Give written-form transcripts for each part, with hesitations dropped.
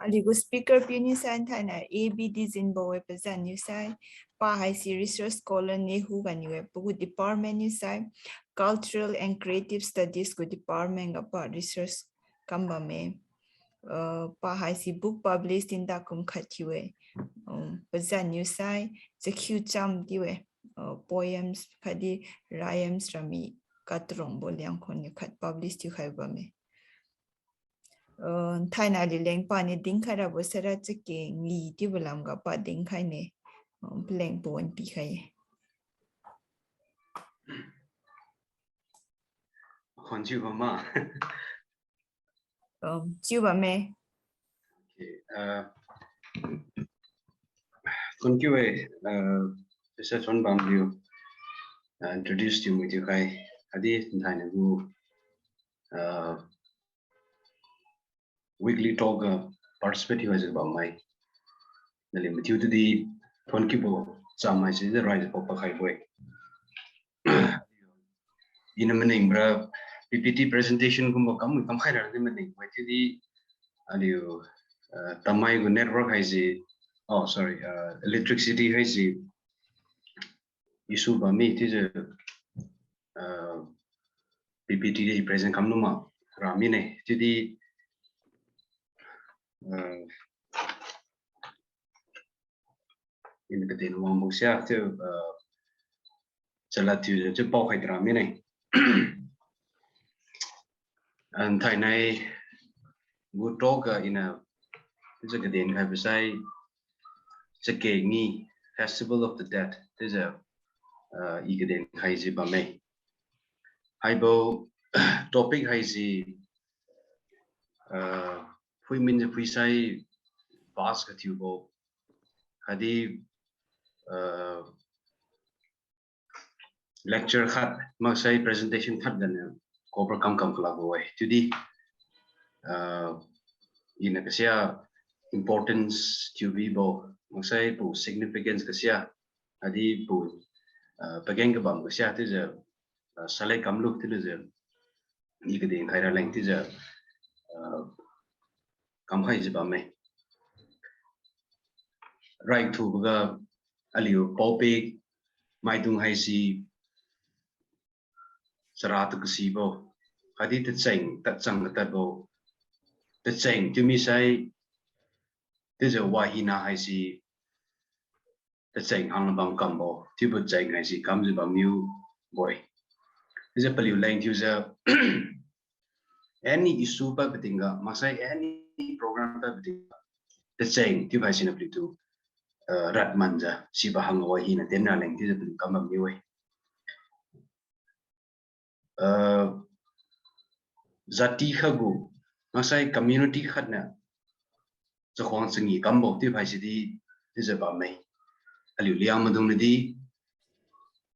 Aligu speaker pini san thana AB Dijinbou represent you sai pa hai si research scholar nehu gan you bugu department you sai cultural and creative studies go department apa research kamba me pa hai si book published in da kum khatue present you sai the cham diwe poems khadi rhymes rami katrong bolyang khon you khat published you khaiba me Thai na li leng pa ni ding khai ra bo sara Chakek Ngee ti bulam ga pa ding khai ne leng bon pi khai Còn chưa có mà chưa ba me con kêu ấy sẽ Thonbamliu introduce you with you kai adi Thai na gu weekly talk participative as about my nali matthew to the thon kibo cham mai se the right of khai boy in a meaning bra PPT presentation kumbo kam khai ra the meaning with the aliu tamai gu network hai ji oh sorry electricity hai ji issue ba me it is PPT present kam numa rami ne to the in the day one book share to chala to bao khai drama này and Thai này would talk in a this is a day khai besai Chakek Ngee Festival of the Dead this is a igaden khai ji ba me hai bo topic hai ji phui min je phui sai pass ka thiu bo hadi lecture khat ma sai presentation khat dan ko pro kam kala bo ai to di in a kasia importance to be bo ma sai bo significance kasia hadi bo pageng ka bam kasia te je salai kam luk te je ni ke den khaira leng te je kam khai je ba me right to ga aliu pope mai dung hai si sarat ka si bo hadi te cheng ta chang ta bo te cheng to mi sai te je wa hi na hai si te cheng ang bang kam bo ti bu cheng hai si kam je ba miu boy is a paliu leng tu je any issue pa betinga masai any program pa betinga te cheng ti bai sin apli tu rat manja si ba hang wa hi na tem na leng ti je paliu kam ba miu ai zati khagu masai community khatna chakhwang singi kambo ti phai si di je ba mai aliu liang madung na di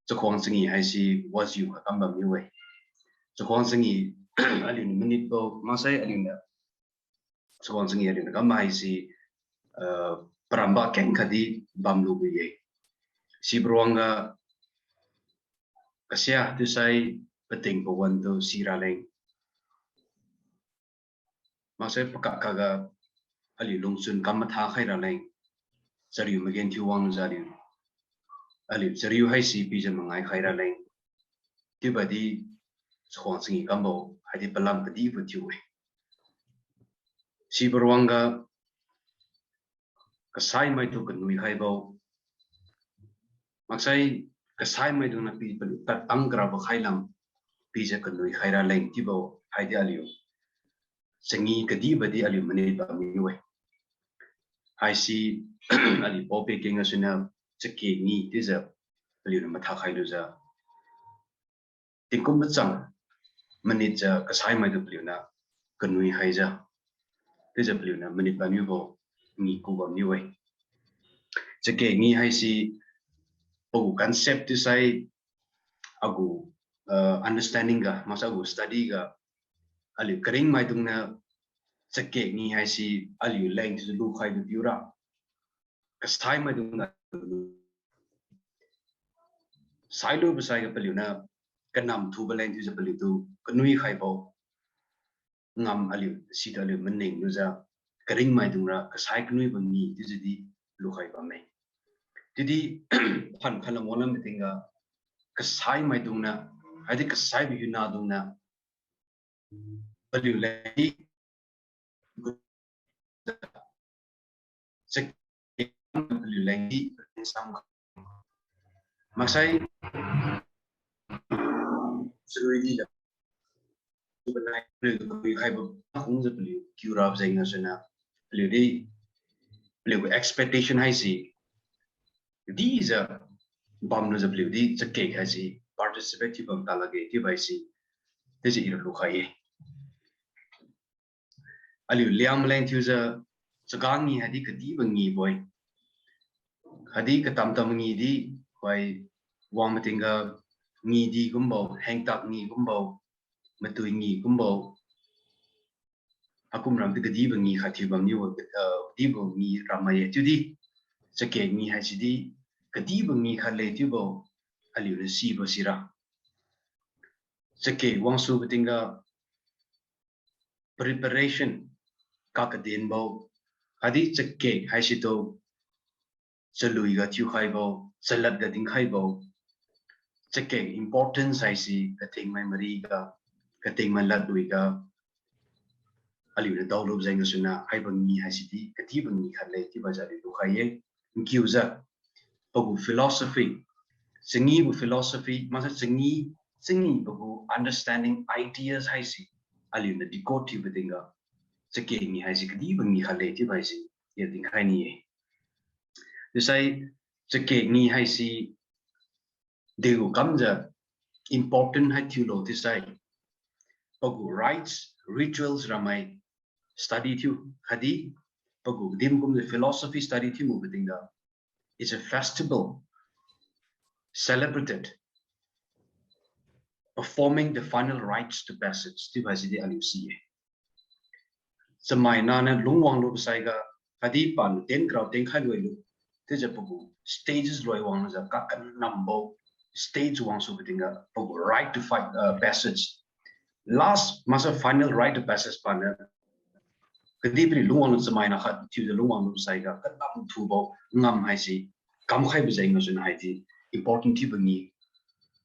chakhwang singi hai si was you kamba mi wei chakhwang singi aliu minute bo masai aliu na chakhwang singi aliu na kamba hai si pramba keng khadi bamlu bi ye si bruanga kasia tu sai peting bo wan do sira leng masai pakka kaga aliu lungsun kam tha khai ra leng sariu magen thiwang zariu aliu sariu hai si pi jan mangai khai ra leng ti badi chakhwang singi kambo hadi palam padi bu thiu si bruanga kasai mai tu kanui khai bo maksai kasai mai du na pi tat angra ba khai lam pi ja kanui khai ra leng ti bo hai di aliu singi kadi badi aliu mane ba mi we hai si ali pope kenga suna Chakek Ngee ti ja aliu na matha khai lu ja tingkum chang manit ja kasai mai du aliu na kanui hai ja ti ja aliu na manit ba mi bo ngi ku ba mi we Chakek Ngee hai si po concept tu sai agu understanding ga masa agu study ga aliu kering mai dung na Chakek Ngee hai si aliu leng tu lu khai du piura kasai mai dung na sai lu besai ga paliu na kanam thu ba leng tu ja paliu tu kanui khai bo ngam aliu si da aliu mening nu ja kering mai dung ra kasai knui bangi tizidi lukai ba mai tidi phan khala mona mitinga kasai mai dung na hadi kasai bi na dung na baliu lai sek baliu lai sam masai sui la benai baliu khai ba khung je baliu curab zainga sena baliu di beliau expectation hai si these are bam no beliau di Chakek hai si participative bam talage ti bai si this is lu khai aliu Liangmai user sagangi hadi kati bangi boy hadi katam tam ngi di bai wang matinga ngi di gumbau hang tak ngi gumbau matui ngi gumbau akum ram ti kati bangi khati bam ni wa di bo ngi ramai tu di Chakek Ngee hai si di kati bangi khale tu bo aliu le si bo sira Chakek wang su betinga preparation ka Dijinbou hadi Chakek hai si to chalui ga tu khai bo salat ga ding khai bo Chakek importance hai si kating mai mari ga kating man lat lui ga aliu le dawlo zainga suna hai bangi hai si di kati bangi khale ti ba jari lu khai ye kiuza pagu philosophy sengi bu philosophy masa sengi pagu understanding ideas hai si aliu le decode ti betinga Chakek Ngee hai si kati bangi khale ti bai si ye ding khai ni ye desai Chakek Ngee hai si degu kamja important hai tu lo desai pagu rites rituals ramai study tu hadi pagu dim kum the philosophy study tu mu betinga it's a festival celebrated performing the final rites to passage ti bai si de aliu si ye samai na na lungwang lo besai ga hadi pan ten crowd ten khai loi lu te ja pagu stages loi wang ja ka kan nambo stage wang so betinga pagu right to fight passage last masa final right to passage pan kadi pri lungwang samai na khat ti ja lungwang lo besai ga kan nam thu bo ngam hai si kam khai be jai ngasun hai ti important ti bangi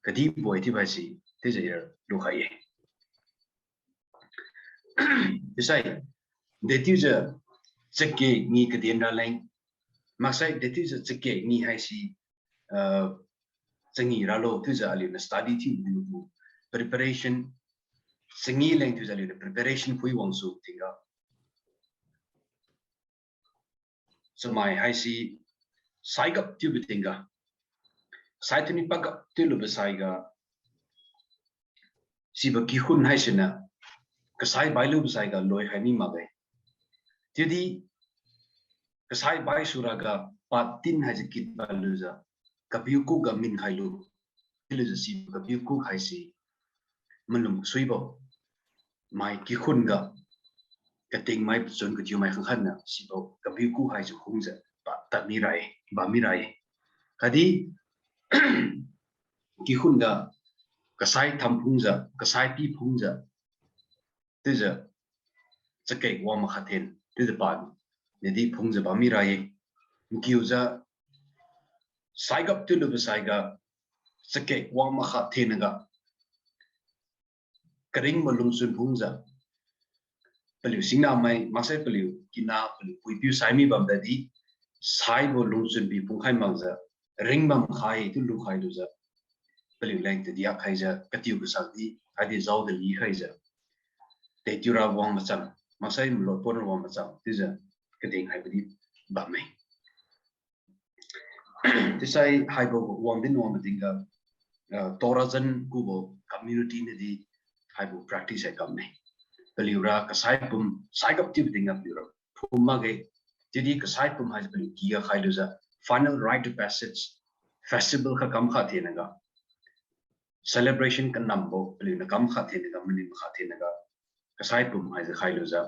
kadi boy ti bai si te ja lu khai ye desai de ti ja Chakek Ngee kadien ra lain maksai de ti ja Chakek Ngee hai si sengi ra lo tu ja ali na study ti bu preparation sengi lain tu ja ali na preparation pui wang su tinga samai hai si saigap ti bu tinga sai tu ni pagap ti lu besai ga si ba ki hun hai sina kasai bai lu besai ga loi hai ni ma gai ti di kasai bai suraga patin hai kit baluza kabiuku ga min khai lu ilu si kabiuku khai si manlum suibo mai ki khun ga kating mai chon ka tiu mai khang khan na si bo kabiuku hai ju khungja ba ta mi rai ba mi rai kadi ki khun ga kasai tham phungja kasai pi phungja teja Chakek wa ma khathen teja pan ne di phungja ba mi rai kiuza saigap tu lu saiga Chakek wa ma khathen ga kering malum sun phungja paliu singna mai masai paliu kina paliu pui piu sai mi bam da di sai bo lung sun bi phung khai mangja ring bam khai tu lu khai lu ja paliu leng te dia khai ja katiu bu sak di adi zau de li khai ja te tura wang ma cham masai lo pon wang ma cham ti ja kating hai bi ba mai tisai hai bo wang din wang dinga torazan ku bo community ne di hai bo practice hai kam nei paliura kasai pum saigap ti dinga pura phuma ge jadi kasai pum hai pali kia khai lu ja final rite of passage festival ka kam kha the naga celebration kan nambo pali na kam kha the naga mani kha the naga kasai pum hai khai lu ja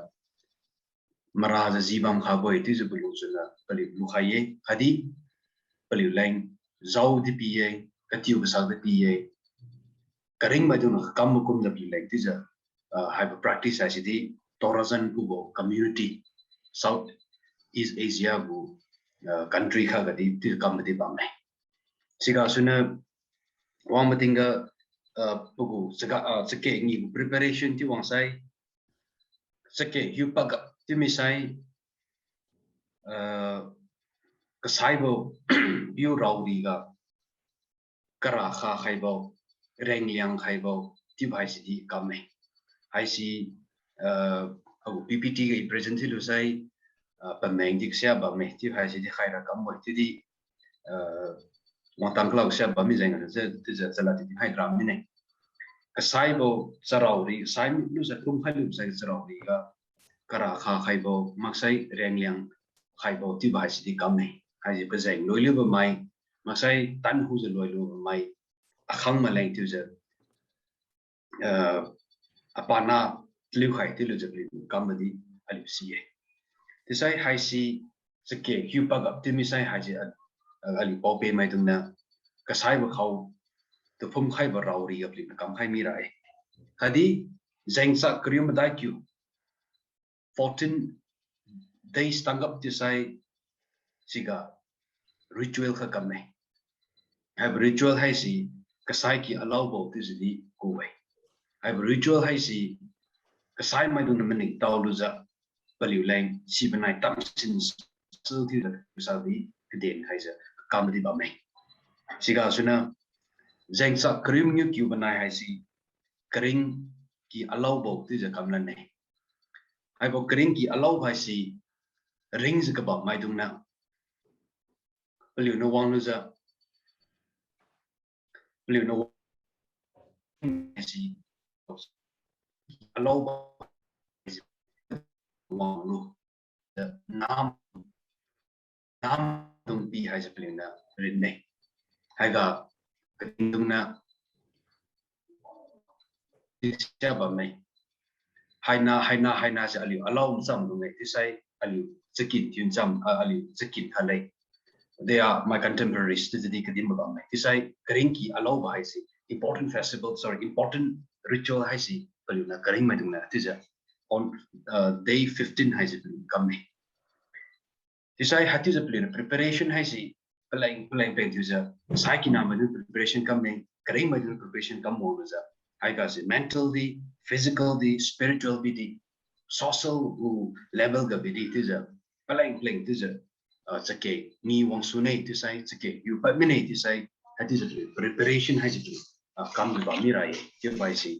maraja jibam kha boy ti ju bulu chuna pali lu khai ye khadi pali lang zau di pi ye katiu ka sang di pi ye karing ma jun kam kum da pi lang ti ja have a practice as the Torazan Kubo community South East Asia bu country kha ga di ti kam di bam mai siga suna wang matinga pugu sega Chakek Ngee preparation ti wang sai Chakek hu pag ti mi sai ka sai bo yu rau di ga kara kha khai bo reng liang khai bo ti bhai si di kam mai hai si PPT ga present ti lu sai pameng dik sia ba me ti hai si di khai ra kam bo ti di tang klau sia ba mi jeng ze la ti hai dram ni ne ka sai bo charau ri sai mi lu sa tum khai lu sai charau ri ga kara kha khai bo mak sai reng liang khai bo ti ba si di kam ne hai ji ba jeng loi lu ba mai mak sai tan hu ze loi lu ba mai akhang ma leng ti ze apana liu khai ti lu ze kam ba di ali si ye ti sai hai si Chakek hu pag up ti mi sai hai ji ali po pe mai tung na ka sai ba khau to phum khai ba rau ri up li kam khai mi rai khadi zeng sa krium da kyu 14 days tang up ti sai siga ritual kha kam nei have ritual hai si ka sai ki allow bo ti zi ko wai have ritual hai si ka sai mai dung na mani taw lu za paliu lang si banai tam sin su ti da sa di den hai za kam di ba mai siga suna zeng sa krim nyu kyu banai hai si kring ki allow bo ti za kam lan nei hai bo kring ki allow hai si ring za ka ba mai dung na paliu no wang lu za paliu no si allow bo wang lu nam dung pi hai za paliu na rin nei hai ga kring dung na sia ba mai hai na se aliu allow sam dung nei ti sai aliu Chakek Tun jam aliu Chakek halai they are my contemporaries to the Dijinbou mai ti sai kring ki allow ba hai si important festival important ritual hai si paliu na kring mai dung na ti ja on day 15 hai si kam nei ti sai hati ja paliu preparation hai si pelaing pen ti ja sai ki na ma preparation kam nei kring mai dung preparation kam mo ja hai ka si mentally physically spiritually social level ga bi ti ja pelaing ti ja Chakek Ngee wang su nei ti sai Chakek yu pa mi nei ti sai hati ja preparation hai ji kam ba mi rai ti bai si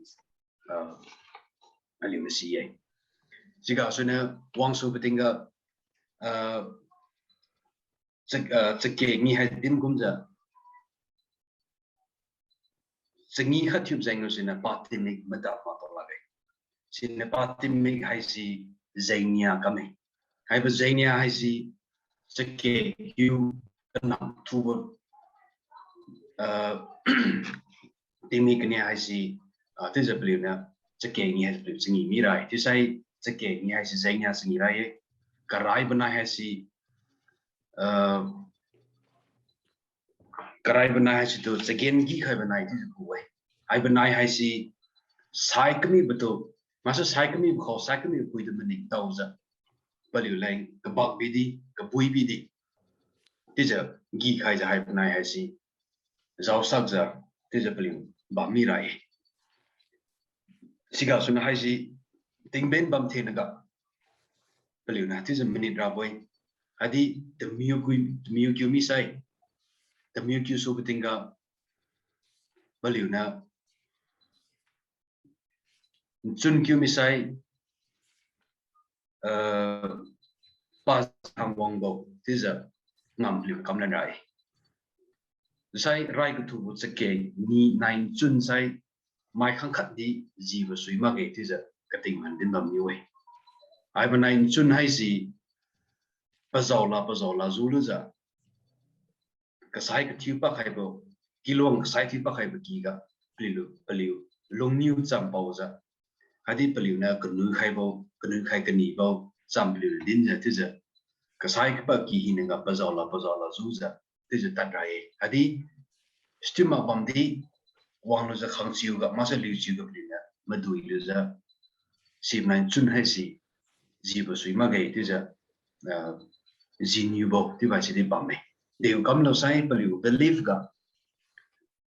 ali ma si ye siga su na wang su betinga Chakek Ngee hai din kum ja sengi khat yu zeng su na patimik mata ma to la ge sin na patimik hai si zengnya kam nei hai ba zengnya hai si Chakek yu nam tu timi kanya hai si ti ja pli na Chakek Ngee hai pli singi mi rai ti sai Chakek Ngee hai si zengnya singi rai karai bana hai si karai bana hai si to Chakek Ngee khai bana ti ku wai hai bana hai si sai kami beto masa sai kami kho sai kami pui de mani tau za paliu lang ka bak bidi ka pui bidi ti ja gi khai ja hai bana hai si zau sak za ti ja paliu ba mi rai siga suna hai si ting ben bam the na ga paliu na ti ja minute ra boy adi the miu kyu mi sai the miu kyu so betinga paliu na chun kyu mi sai pas hang wang bo ti ja ngam paliu kam lan rai sai rai ku thu Chakek Ngee 9 chun sai mai khang khat di ji ba sui ma ge ti ja ka ting han din bam ni we ai ba 9 chun hai si pa zaw la zu lu za ka sai ka thiu pa khai bo kilong ka sai thiu pa khai ba ki ga paliu long niu cham pau za hadi paliu na ka nu khai bo ka nu khai ka ni bo cham paliu din ja ti ja ka sai ka pa ki hin ga pa zaw la zu za ti ja tat rai hadi stima bam di wang lu za khang chiu ga ma sa liu chiu ga paliu na ma dui lu za sim 9 chun hai si ji ba sui ma ge ti ja Dijinbou thì phải chỉ đi bằng này đều cấm lâu sai believe believe cả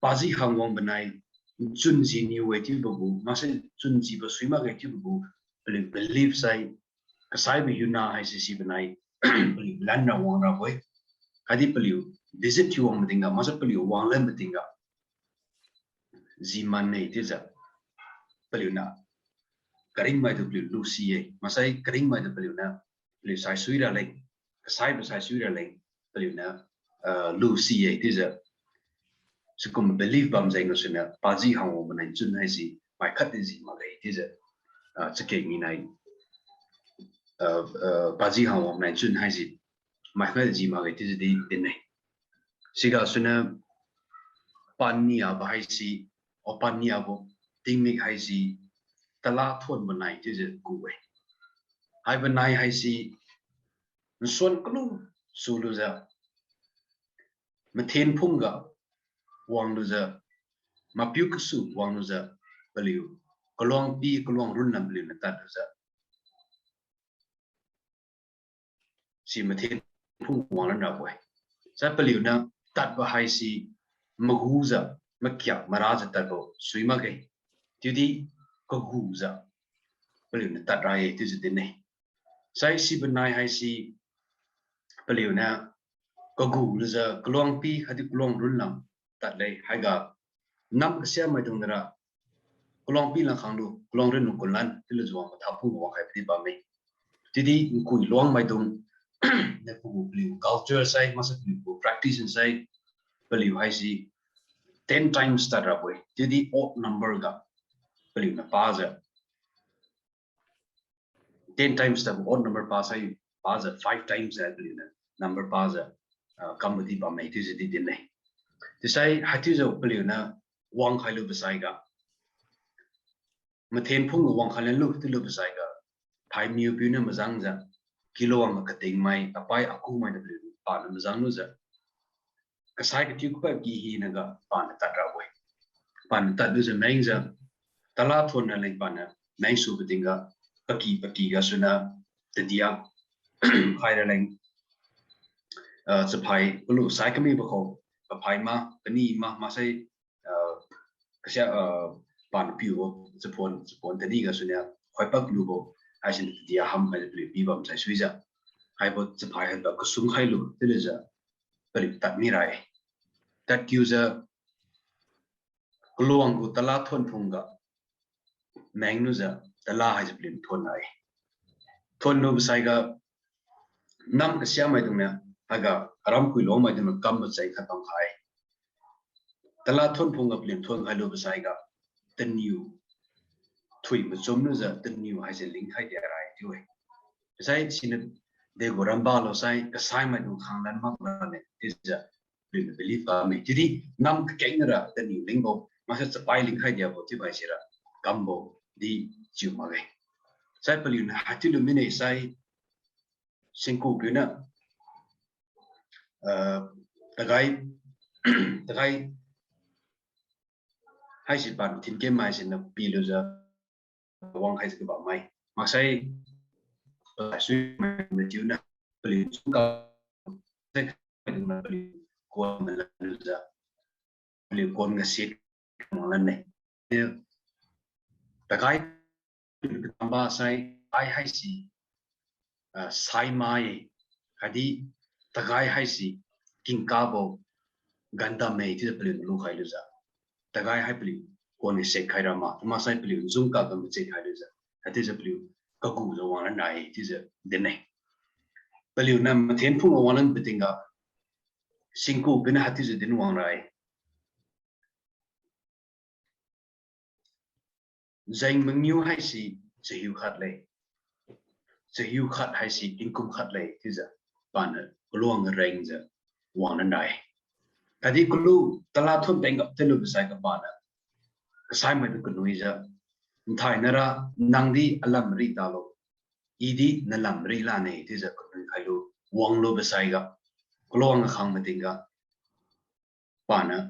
bazi hàng wong bên này chun Dijinbou ấy thì believe mà sẽ chun chỉ believe suy mà cái thì believe sai cái sai bị yuna hay gì bên này believe land ra wong ra vậy cái đi believe visit you wong bên đó mà sẽ believe wong lên bên đó Ziman này thì giờ believe na kering mai tu believe Lucy ấy mà sai kering mai tu believe na believe sai suy ra lên sai bị sai suy ra lên believe na Lucy ấy thì giờ sự cùng believe bằng danh nó sẽ là bazi hàng wong bên này chun hay gì bài khát gì mà đấy thì giờ Chakek Ngee này bazi hàng wong này chun hay gì mai khát gì mà cái thì đi đến này sự cái sự là pani à hay gì ở pani à bộ tiếng mic hay gì tala thôn bên này thì giờ cũ ấy hai bên này hay gì xuân cứ luôn sulu giờ mà thiên phung gạo wang lu giờ mà piu cái su wang lu giờ believe kolong pi kolong run nam believe ta giờ si mà thiên phung wang lan ra vậy sa believe na tat ba hai si magu giờ mà kia mà ra giờ ta bộ suy mà cái thì đi có gu giờ believe na tat ra ấy thì giờ này sai si bên này hay si believe na có gu giờ kolong pi hay kolong run nam tat đây hay gặp năm cái xe mà trong đó kolong pi là khang lu kolong ren nung kolan thì là zuang tháp phu wa khai đi ba mấy thì đi cùi loang mai tung để phục vụ culture sai mà sẽ phục vụ practice sai believe hay gì 10 times start ra vậy thì đi odd number gặp believe là ba giờ 10 times start odd number ba sai ba giờ 5 times là believe là number ba giờ cầm đi ba mấy thì sẽ đi đến này thì sai hai thứ giờ believe là wang khai lu besai gặp mà thiên phung của wang khai lu thì lu besai gặp thái miêu piu na mazang za kilo ang ka ting mai apai aku mai da believe pa na mazang nu za ka sai ka tiu pa ki hi na ga pa na tat ra wai pa na tat nu za main za tala thon na leng pa na main su ba ding ga paki ga suna de dia khai ra leng pai lu sai ka mi ba ko pai ma pani ma sai ka sia pa na piu support de ni ga suna khoi pak lu bo hay xin dia ham hay beli bibam sai suy ra hay bot pai hay ba kusung hay lu thế là giờ beli tắt mi rai tắt user luang của tala thôn phung ga mang nu giờ tala hay beli thôn này thôn nu sai ga nam cái xe mai tung nè hay ga ram kui lo mai tung kam sai khát tông khai tala thôn phung ga beli thôn hay lu sai ga tên new thui mà chôm nữa giờ tên nhiều hay sẽ lính hay để lại thôi, sai xin để gọi làm bao lâu sai cái sai mà đủ khang lần mắc là này thì giờ đừng believe vào mình chứ đi năm cái cảnh nữa tên nhiều lính bộ mà sẽ bay lính hay để bộ thì phải sẽ là cầm bộ đi chịu mà cái sai believe là hai thứ mình này sai sinh cụ cái nữa cái hay chỉ bạn thiên kiếm mai sẽ là bị lừa giờ wang hay cái bảo mày mà say suy mà chịu nè beli chúng ta sẽ đừng là beli con mình là giờ beli con cái xịt một lần này tại cái tam ba say ai hay gì sai mai cái đi tại cái hay gì kinh cabo ganda mày thì beli lu khai được giờ tại cái hay beli con cái xịt khai ra mà sai beli zoom cả cái xịt khai được giờ thì giờ beli các cụ giờ wanna này thì giờ đến này believe nam thiên phung wanna bị tinga sinh cụ bên hati giờ đến wanna này danh mừng nhiêu hay gì sẽ hiểu khát hay gì income khát lệ thì giờ bạn luang rèn giờ wanna này cái gì cũng tala thôn đánh gặp tên lúc sai các bạn sai mà được nuôi giờ thay nara nang đi alam ri talo idi na lam ri la nei ti za ko khai lu wang lo besai ga klong khang ma tinga pa na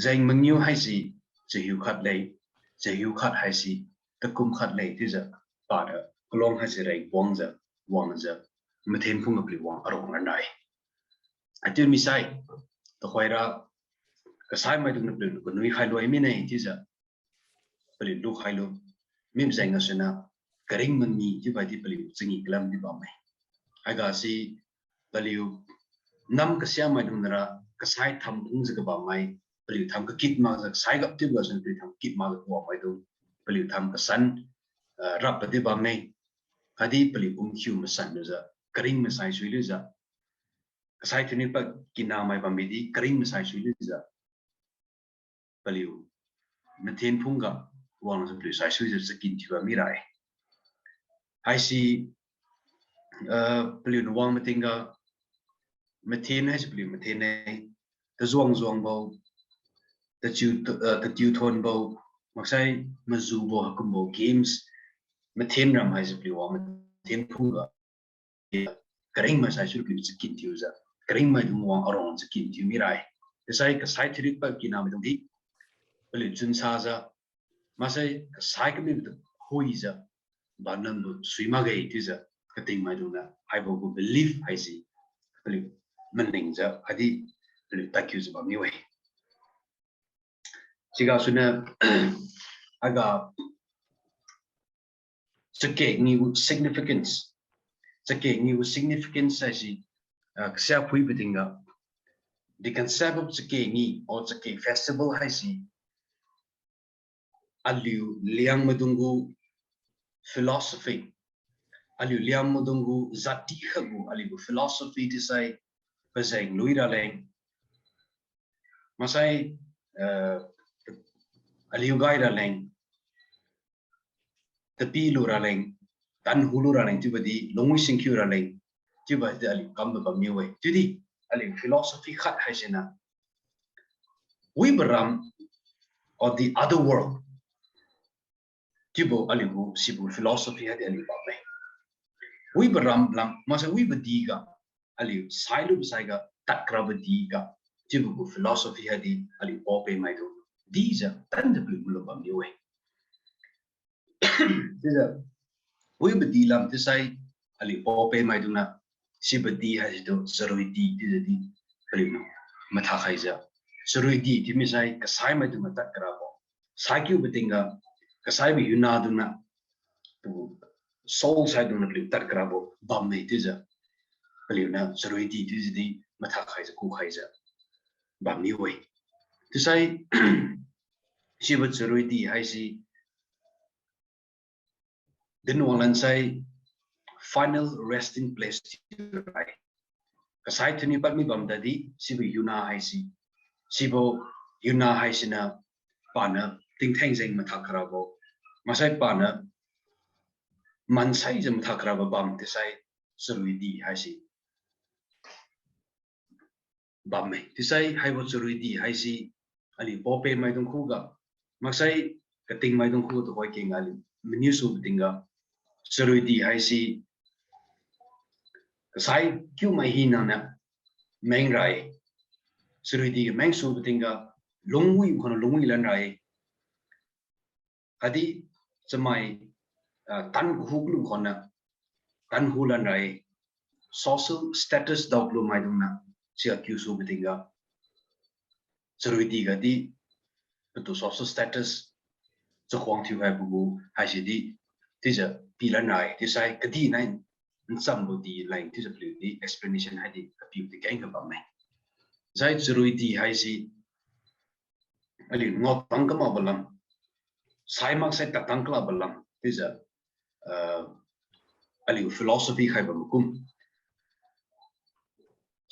zaing mang new hai si che hiu khat hai si ta kum khat lei ti za pa da klong ha se rai wang za wang za mathen phung apli wang arong lan dai atu misai to khoira ka sai mai dung pli ko nui khai loi mi nei ti za pli lu khai lu mim zeng asena karing man ni ti ba ti pli chingi klam di ba mai aga si pli nam ka sia mai dung ra ka sai tham phung za ka ba mai pli tham ka kit ma za sai gap ti ba san pli tham kit ma ga ko mai du pli tham ka san rap pa ti ba mai hadi pli khiu ma san za karing ma sai sui lu za sai thuni pa kina mai ba mi di karing ma sai sui lu za pli mathen phung ga wang za pli sai sui za kin ti ba mi rai hai si pli wang matinga mathen hai pli mathen nei ta zuang bau ta tiu thon bau maksai mazu bo hakum bo games mathen ram hai pli wang mathen phung ga karing ma sai sui pli kin ti za karing mai dung wang arong za kin ti mi rai sai ka sai thiri pa kina mai dung di pli chun sa za masai ka sai ka mi hoi za banan bu sui ma ga ti za ka ting mai dung na hai bo believe hai si pli mening za hadi pli takyu za ba mi wei siga suna aga Chakek Ngee significance Chakek Ngee significance hai si ksia phui betinga the concept of Chakek Ngee or Chakek festival hai si aliu Liangmai philosophy aliu Liangmai zati khagu aliu philosophy ti sai pasai luira leng masai aliu gai ra leng tapi lura leng tan hulu ra leng tibadi longwi singkyu ra leng tibadi aliu kam ba mi wei tudi aliu philosophy khat hai sena we baram of the other world tibo aliu sibu philosophy hadi aliu ba mai we baram lam masa we badiga aliu sailu saiga takrabadiga tibu philosophy hadi aliu pope mai do these are tan de bulu ba mi wei these are we badilam tisai aliu pope mai do na sibadi has do saruiti tidi aliu matha khaiza saruiti ti misai kasai mai do mata krabo sakyu betinga kasai bi yuna do na soul side on the tar krabo bam nei tiza aliu na saruiti tidi matha khaiza ku khaiza bam ni wei tisai sibat saruiti hai si den walan sai final resting place right kasai thuni pat mi bam dadi sibu yuna hai si sibo yuna hai sina pana ting theng jeng matha krabo masai pana mansai jam matha krabo bam tisai saruiti hai si bam mai tisai hai bo saruiti hai si ali pope mai dong khuga masai kating mai dong khu to hoi king ali menu su tinga saruiti hai si sai kyu mai hi na na meng rai saruiti meng su tinga longwi khono longwi lan rai hadi chamai tan huglu khona tan hulan rai social status doglu mai dong na sia kyu su tinga saruiti ga di to social status cho khwang thiu hai bu hai si di ti ja pi lan rai ti sai kadi nai some of the like this the explanation had the appeal the gang about me zai zruiti hai si ali ngot tangkama balam sai mak sai ta tangkla balam is a ali philosophy khai ba mukum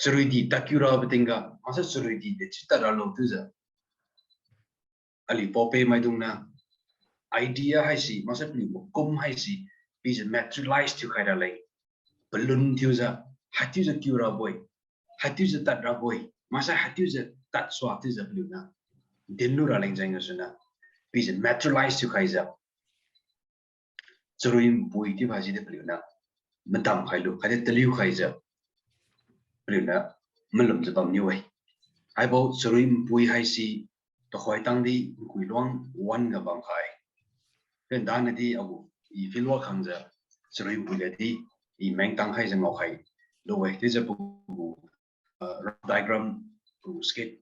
zruiti takura betinga asa zruiti de chitara lo tuza ali pope mai dungna idea hai si masa pli mukum hai si is materialized to khai da lai balloon thiuza hatiuza kiura boy hatiuza tatra boy masa hatiuza tat swatiza bluna denura lengjanga suna is materialized to khaiza zuruim boy ti bhaji de bluna madam khailu khade taliu khaiza bluna malum jabam ni wai ai bo zuruim boy haisi to khoi tang di kuilong wan ga bang khai pen dan di abu I filwa khangza zuruim boy di i meng tang hai jang ngok hai lo we ti je pu diagram pu skate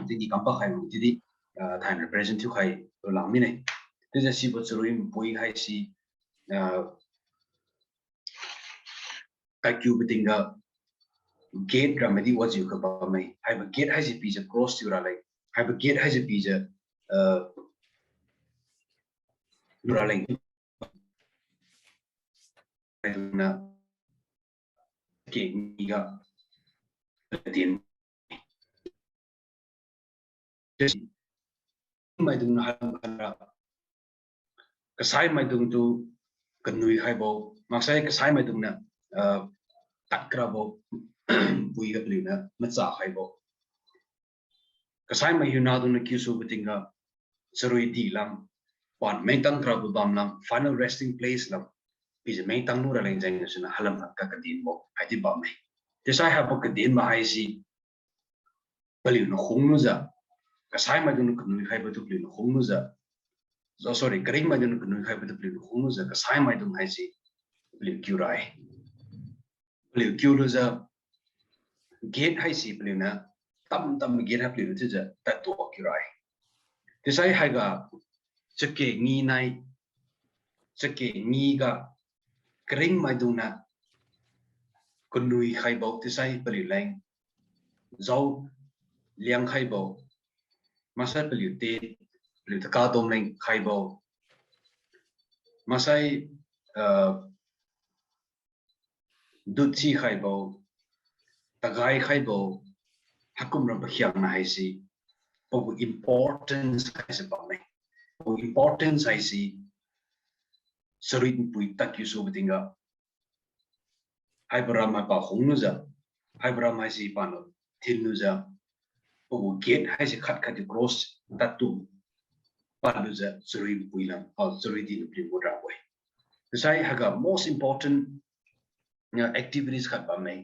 ti ni kam pa khai mu ti di than represent tu khai lo lang mi nei ti je si bo churui pui hai si ka kyu bitinga gate ramadi was you ka ba mai hai ba gate hai ji pi je cross tu ra lai hai ba gate hai ji pi je ra lai na ke ni ga tin mai dung na ham ra ka sai mai dung tu kan nui hai bo mak sai ka sai mai dung na tat kra bo pui ga pli na ma cha hai bo ka sai mai yu na dung na kyu su bitinga sarui di lam pan meng tang kra bu bam lam final resting place lam pi je meng tang nu ra leng jang na halam ka ka din bo hai ti ba mai te sai ha bo ka din ma hai si pali no khong nu za ka sai mai dung na kan nui hai bo tu pli no khong nu za so sorry kring mai dung na kan nui hai bo tu pli no khong nu za ka sai mai dung hai si pli kyu rai pli kyu lu za gate hai si pli na tam gate ha pli lu za ta to kyu rai te sai hai ga Chakek Ngee nai Chakek Ngee ga kring mai dung na kun nui khai bo te sai pali leng zau liang khai bo masai pali te pali ta ka tom leng khai bo masai dut chi khai bo tagai khai bo hakum ram hyang na hai si bo importance khai se ba mai bo importance hai si sarit pui tak yu so bitinga hai baram hai pa hong nu za hai baram hai si pa no thin nu za bo gate hai si khat khat cross tatu pa nu za sarit pui lam or sarit di pli mo ra wai sai haga most important activities khat ba mai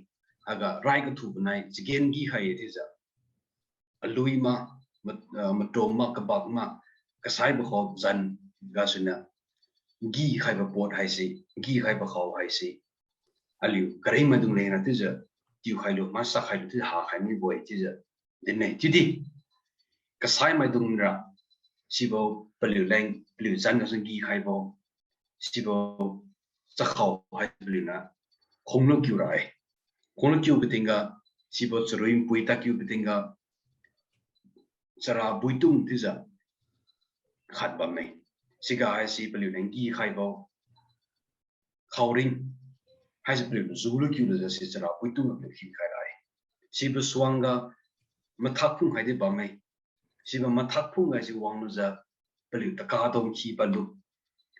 haga rai ka thu banai jigen gi hai it is alui ma matom ma ka bak ma ka sai ba kho zan ga suna gi khai ba pot hai si gi khai ba khaw hai si aliu karai ma dung le na ti ja tiu khai lo ma sa khai lo ti ha khai mi boy ti ja den nei ti di ka sai ma dung ra si bo paliu leng paliu zan ga gi khai bo si bo sa khaw hai paliu na khong lo kyu rai khong lo kyu bitinga si bo chruim pui ta kyu bitinga sara buitung ti ja khat ba mai siga hai si paliu leng gi khai bo khawring hai se paliu zulu kyu lo si sara buitung lo khi khai rai si bo swanga mathak phung hai de ba mai si bo mathak phung ga si wang lo za paliu ta ka dong chi ba lu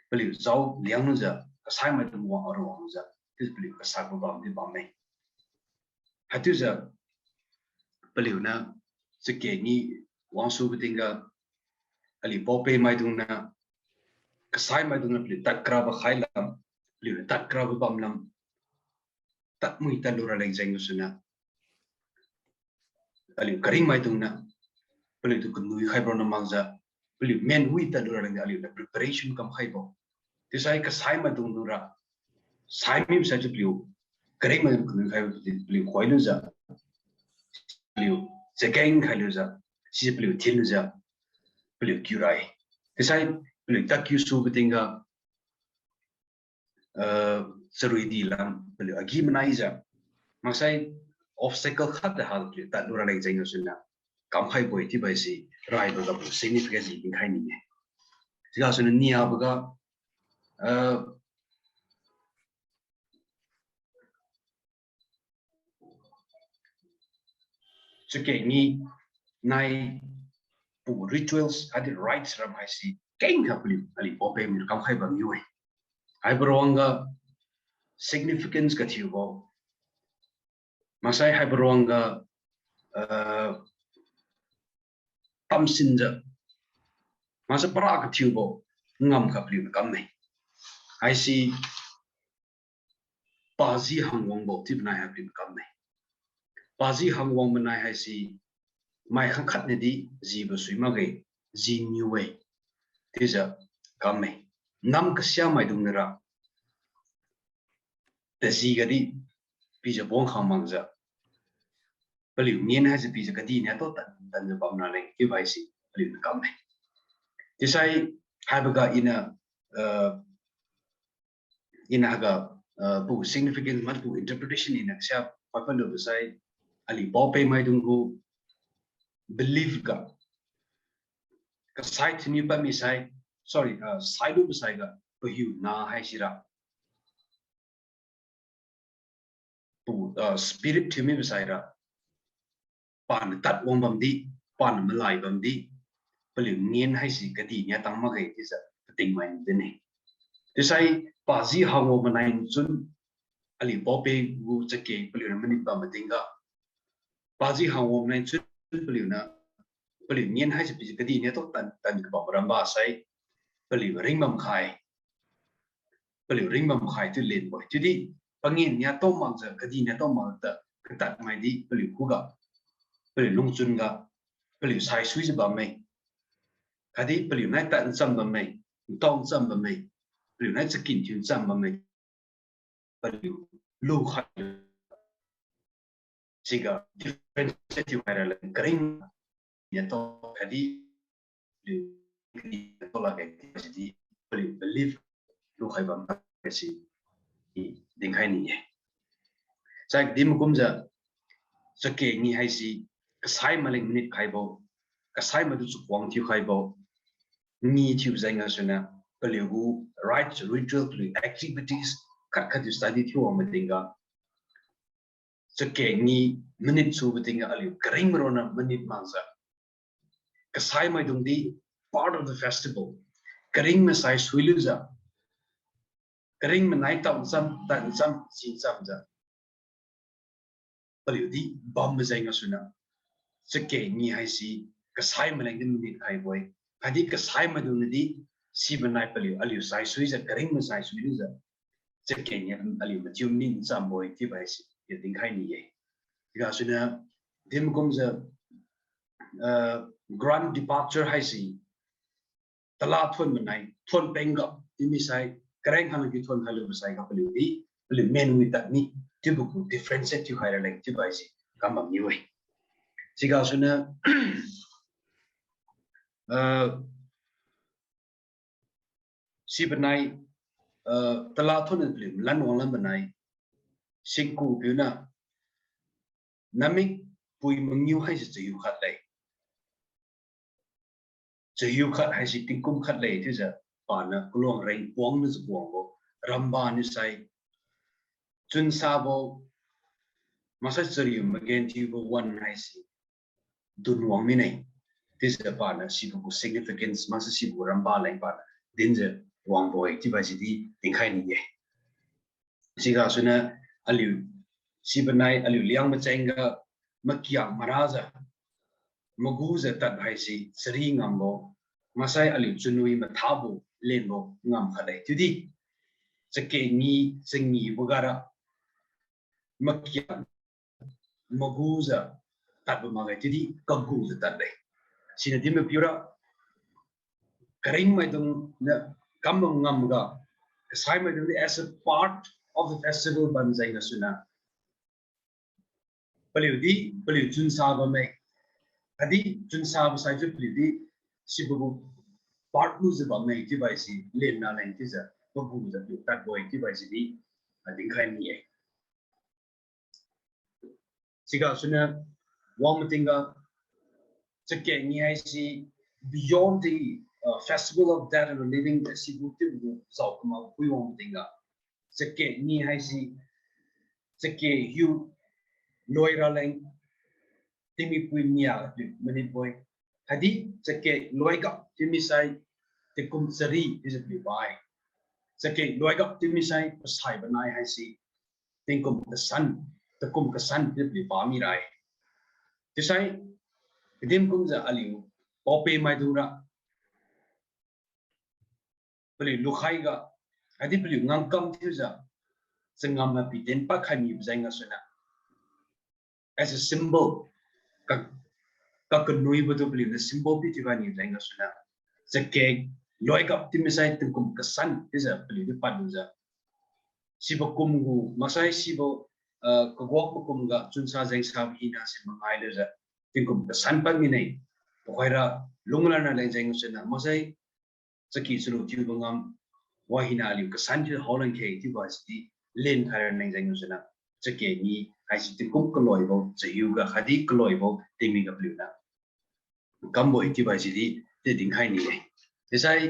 paliu zau liang lo za sai ma dum wang aro wang za ti paliu ka sa ba de ba mai hatu za paliu na Chakek Ngee wang su bitinga ali pope mai dung na kasai mai dung na pli tat kra ba khai lam pli tat kra ba bam lam tat mui ta lura leng jeng suna ali karing mai dung na pli tu kun nui khai bro na mang za pli men hui ta lura leng ali na preparation kam khai bo ti sai kasai mai dung lura sai mi sa ju pli karing mai kun nui khai pli khoi lu za pli jegeng khai lu za si pli tin lu za pli kyurai ti sai pli ta kyu su bitinga sarui di lam pli agi manai za masai obstacle khat da hal pli ta lura leng jeng suna kam khai boi ti bai si rai ba ga significance in khai ni ne siga suna nia ba ga Chakek Ngee nai pu rituals adi rites ram hai si keng ha pli ali pope mi kam khai ba mi wai hai bronga significance ka thiu bo masai hai bronga tam sin ja masa para ka thiu bo ngam ka pli kam nei hai si pazi hangwang bo ti nai ha pli kam nei pazi hangwang manai hai si mai khang khat ne di ji ba sui ma ge ji new way ti ja kam nei nam ka sia mai dung ra แต่ซีก็ดีปีจะบ้องข้างมังจะผลิตเงี้ยให้จะปีจะก็ดีเนี่ยต้องตันจะปั๊มนั่นเองที่ไปสิผลิตกำเนิดที่ใช้ให้ประกาศอินะก็ผู้ significant มันผู้ interpretation อินะเสียพอเป็นรู้ใช้อะไรพอไปไม่ต้องกู believe ก็ใช้ที่นี่ปั๊มไม่ใช่ sorry ใช้รูปใช้ก็ไปหิวน่าให้สิระผู้ spirit ที่ไม่ใช่ระปานตัดวงบัมดีปานมาลายบัมดีผลิตเงี้ยให้สิกดีเนี่ยตั้งมาเกิดที่จะติงมันเดนี่ที่ใช้ภาษีหางมันในจุนอะไรพอไปกูจะเกี่ยผลิตมันนี่บัมติงก็ภาษีหางมันในจุนผลิตเงี้ยให้สิกดีเนี่ยต้องตันกับบัมรำบาใช้ผลิตริงบัมขายที่เล่นบ่อยจุดที่บางเงี้ยเนี่ยต้องมังจะกดีเนี่ยต้องมังแต่กตัดไม่ดีผลิตคู่กับผลิตลงจุนกับผลิตใช้สุยจะบัมไม่คดีผลิตในแต่จำบัมไม่ต้องจำบัมไม่ผลิตในสกินที่จำบัมไม่ผลิตลูกขายสิ่งก็ differentiative อะไรเลยกริ่งเนี่ยต้องคดีหรือคดีต้องละกันที่จะผลิต believe ลูกขายบัมก็สิดิ้งให้นี่จากดิมกุมจะสเกงี้ให้สิกษัยมาเล่นมินิขายบ่กษัยมาดูสุขวังที่ขายบ่มีที่ใจงานส่วนน่ะผลิตกู rites ritual ผลิต activities ขัดอยู่ study ที่ว่ามันดิ้งก็สเกงี้มินิสูบดิ้งก็อะไรกริ่งมาโรน่ะมินิมังซะกษัยมาดูดี part of the festival กริ่งมาใส่สวยลุจ้ะกริ่งมันไหนตั้งซ้ำสินซ้ำจ้ะผลิตดีบอมมาใจงานส่วนน่ะสเกงี้ให้สิกษัยมาเล่นมินิขายบ่คดีกษัยมาดูดีสิบันไดผลิตอะไรใส่สวยจะกริ่งมาใส่สวยลุจ้ะสเกงี้อะไรมาจิ้มนินซ้ำบ่อยที่ไปสิอย่าดิ้งให้นี่ที่ก็ส่วนน่ะดิมกุมจะ grand departure ให้สิตลาดทวนมันไหนทวนเป็นกับที่มีใส่กระไรหันกี่ทวนให้ลูกใส่กับผลิตดีผลิตเมนูตัดนี้ที่บุก differentiate ที่ให้อะไรที่ไปสิกำแบบนี้ไว้สิ่งก็ส่วนน่ะสิบันไดตลาดทวนนั้นผลิตล้านวงล้านบันไดสิ่งกูพิวน่ะน้ำมิปุยมึงยิ้วให้จะอยู่ขัดเลยจะอยู่ขัดให้สิติงกุมขัดเลยที่จะป่านน่ะกลวงแรงปวงนึกปวงบ่รำบานนิสัยจุนซาบ่มาสักจะอยู่มาเกณฑ์ที่บ่วันให้สิดุนหวังไม่ไหนที่จะป่านน่ะสิบุก significance มาสักสิบุรำบานแรงป่านดินจะหวังบ่อยที่ไปสิที่ติงให้นี่สิ่งก็ส่วนน่ะอลิวสิบันไดอลิวเลี้ยงมาเจงก็มาเกี่ยงมาราจ้ะมากูจะตัดให้สิสรีงามบ่มาใส่อลิวจุนุยมาท้าบ่เล่นบ่งามขนาดจุดที่จะเก่งงี้สิ่งนี้บุการะมาเกี่ยงมากูจะตัดบ่มาไงจุดที่ก็กูจะตัดเลยสิ่งที่มันพิวระกระไรไม่ต้องเนี่ยกำลังงามก็ใช้ไม่ต้อง as a part of the festival บันใจกันสุนัขผลิตดีผลิตจุนซาบไม่คดีจุนซาบใส่จุดผลิตดีสิบุกปาร์ตลูจะบไม่ที่ไปสิเล่นนั่นเองที่จะบุกจะอยู่ตัดบ่อยที่ไปสิดีดิ้งใครนี่สิ่งก็ส่วนน่ะว่ามันติงก็จะเก่งนี่ให้สิ beyond the festival of death and living สิบุกที่บุกสาวก็มาคุยว่ามันติงก็จะเก่งนี่ให้สิจะเก่งอยู่ลอยระเลงที่มีปุยมีอะไรมันนี่บ่อยคดีจะเก่งลอยกับที่มีใส่ที่กุมสรีที่จะมีไว้จะเก่งลอยกับที่มีใส่ภาษาบันไดให้สิที่กุมกษันที่กุมกษันที่มีฟ้ามีไรที่ใส่ที่กุมจะอลิวพอไปไม่ดูนะผลิตลูกไข่ก็คดีผลิตงานกำที่จะซึ่งงานมาพิจารณาปักให้มีใจงานส่วนน่ะas a symbol ก็นุยบุตรผลิต symbol ที่ว่านี่ใจงานส่วนน่ะจะเก่งลอยกับที่ไม่ใช่ถึงกุมกษันที่จะผลิตปัจจุบัน sibo kumgu masai sibo kagwak kumga chunsa jeng sab hina se mangai le ja tingkum san pan mi nei khoira lungla na le jeng sena masai chaki chulu ti bangam wahina ali ka san ji holan ke ti ba sti len khara neng jeng sena chake ni ai si tingkum kloi bo chayu ga khadi kloi bo timi ga bluna kambo ti ba si te ding khai ni nei desai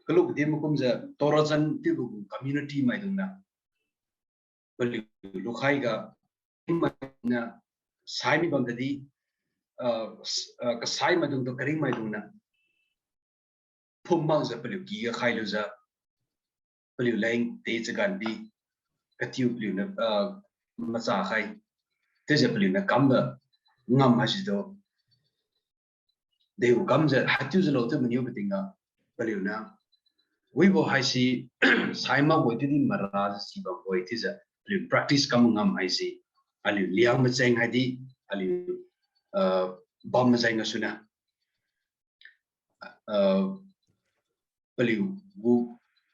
kalau dia mukum je torajan tu community mai dungna beli lukai ga na sai mi bang tadi ka sai ma dung to kering mai dungna phum bang je beli gi ga khai lu ja beli lain te jagan bi ka tiu beli na ma sa khai te je beli na kam da ngam ha si do de u kam je hatiu je lo te meniu betinga beli na we will I see Saima waiting Maraz Siba Voitis a practice come ngam I see Ali Liangmai Hadi Ali Bam Suna Baliu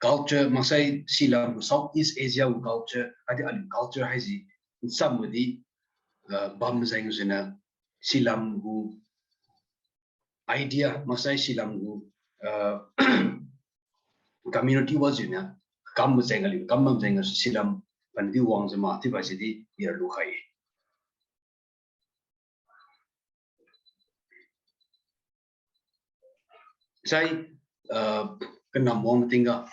culture Masai Silam Southeast Asia culture Adi Ali culture Hazi in somebody Bam Suna Silam who idea Masai Silam who community was in a come saying come saying a silam and the ones a motivation here look high. Say, can number one thing up.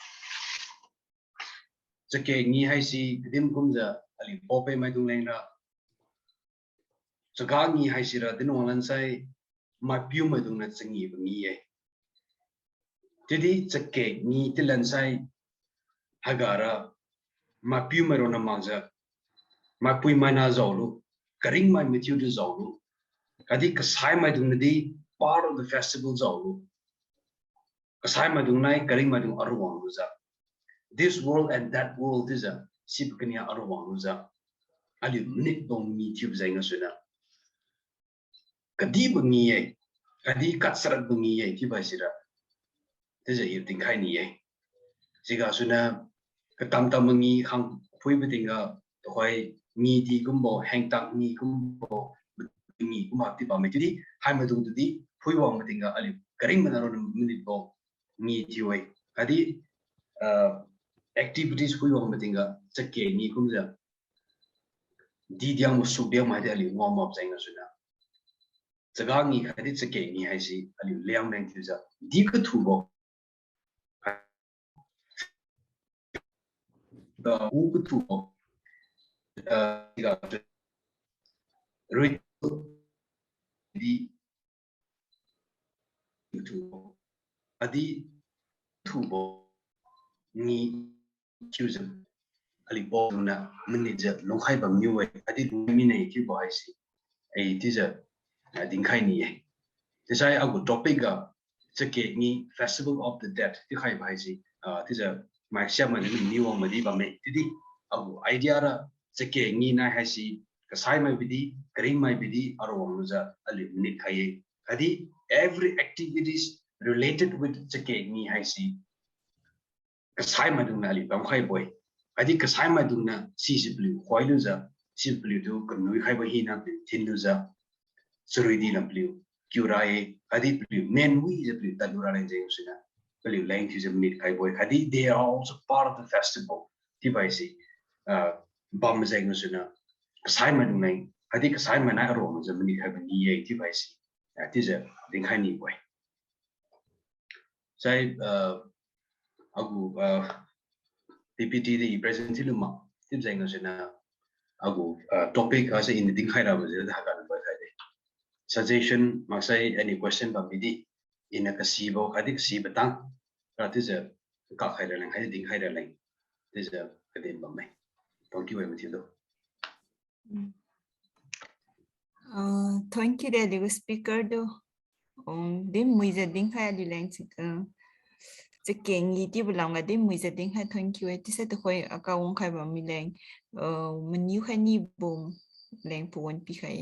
Chakek Ngee hai si dim comes a ali pope my doing lenga. Chakek Ngee hai si ra din one say my pew my doing that sing even ye. Didi Chakek Ngee till and say Hagara my pew my on a maza. My pui mana zolu, karing my mitude zolu. Kadi kasai my dunadi part of the festival zolu. Kasai my dunai karing my dun arwang luza. This world and that world is a sipkania arwang luza. Ali nit dong mi tube zanga suna. Kadi bungi kadi katsarat bungi tibasira. This is a evening kind ye. Siga suna katam tamangi hang pui betinga toy. Nghi thì cũng bộ hành tặng nghi cũng bộ nghi cũng mặc thì bảo mấy chứ hai mươi tuần thì phối hợp mà tiếng là cái mình là mình bộ nghi thì vậy cái đi activities phối hợp mà tiếng là chắc cái nghi cũng là đi đi một số điều mà thì warm up danh là suy nào chắc cái nghi cái đi chắc cái nghi hay gì liang năng thì sao đi cái thủ bộ u cái thủ bộ rồi di YouTube adi tubo ni choosing ali bo na manager long khai bang new way adi mi nei ki bo ai si ai ti ja ding khai ni ai ti sai a go topic ga Chakek Ngee Festival of the Dead ti khai bai si ti ja mai sia ma ni ni wong ma di ba me ti di a go idea ra Chakek Ngee na hai si kasai mai bidi kring mai bidi aro wong ja ali minute khai adi every activities related with Chakek Ngee hai si kasai ma dung na ali bang khai boy adi kasai ma dung na si blue khoi lu ja si blue tu kan nui khai ba hi na tin lu ja surui di lam blue kyurai adi blue men we is blue talura le jeng sina blue line is a minute khai boy adi they are also part of the festival ti bai si bam jeng sina kasai ma dung nai adi kasai ma na ro ma ja minute khai ba ni ye ti bai si ti ja ding khai ni boy sai agu PPT the present luma tip jeng sina agu topic as in ding khai ra ba ja ha kan ba khai suggestion masai any question ba midi in a kasibo kadi kasi batang ratis ka khai ra lang hai ding khai ra lang this kadin ba mai thank you very much do thank you the speaker do dim muiza ding khai di lang Chakek Ngee ti bulang ga dim muiza ding khai thank you ti sa to khoi akawong khai ba mi lang menu khai ni bom lang puan pi khai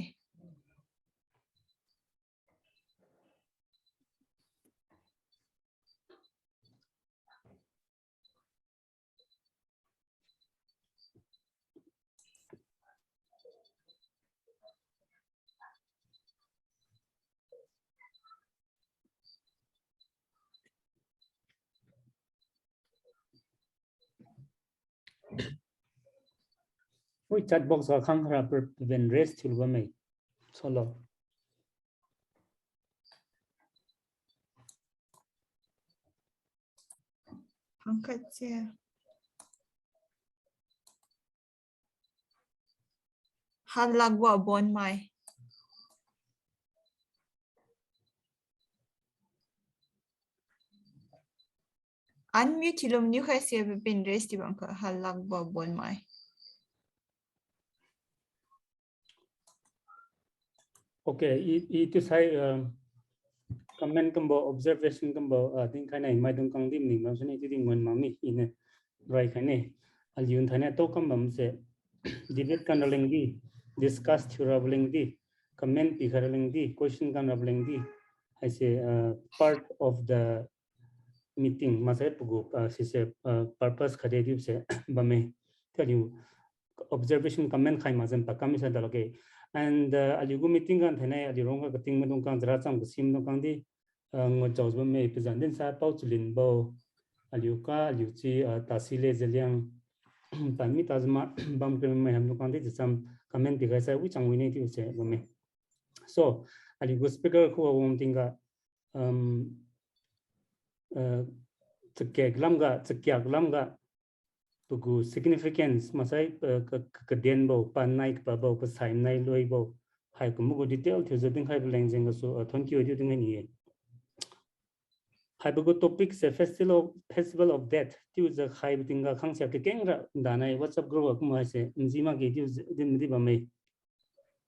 We chat box ka khang khara prevent rest chulba mai solo Pangkatse. Halagwa bon mai. Unmute hilom new khai se bin rest di bangka halagwa bon mai. okay itu sai comment combo observation combo think kana mai dong kang dim ning ma suni ti ding mon mami ine right kana alyun thane to kam bam se debate kan rolling di discuss thuraling di comment pi kharaling di question kan rolling di I say part of the meeting masai pugu si se purpose khade di se bame tell you observation comment khai mazan pa kamisa daloge and aligu meeting kan thane alirong ka ting madong kan jara chang sim no kang di ngo jaws ba me present den sa pau chulin bo aliuka aliuchi tasile zeliang tami tazma bam ke me ham no kang di sam comment diga sa wi chang wini ti se bame so aligu speaker ko wom tinga chakek lamga pugu significance masai ka den bo pan nai pa bo pa sai nai loi bo hai ku mu detail the zo ding hai leng jeng so thank you ding ni hai bu topic se festival of death tu za hai ding ga khang sia ke keng ra danai whatsapp group ma se nzima ge tu din di ba mai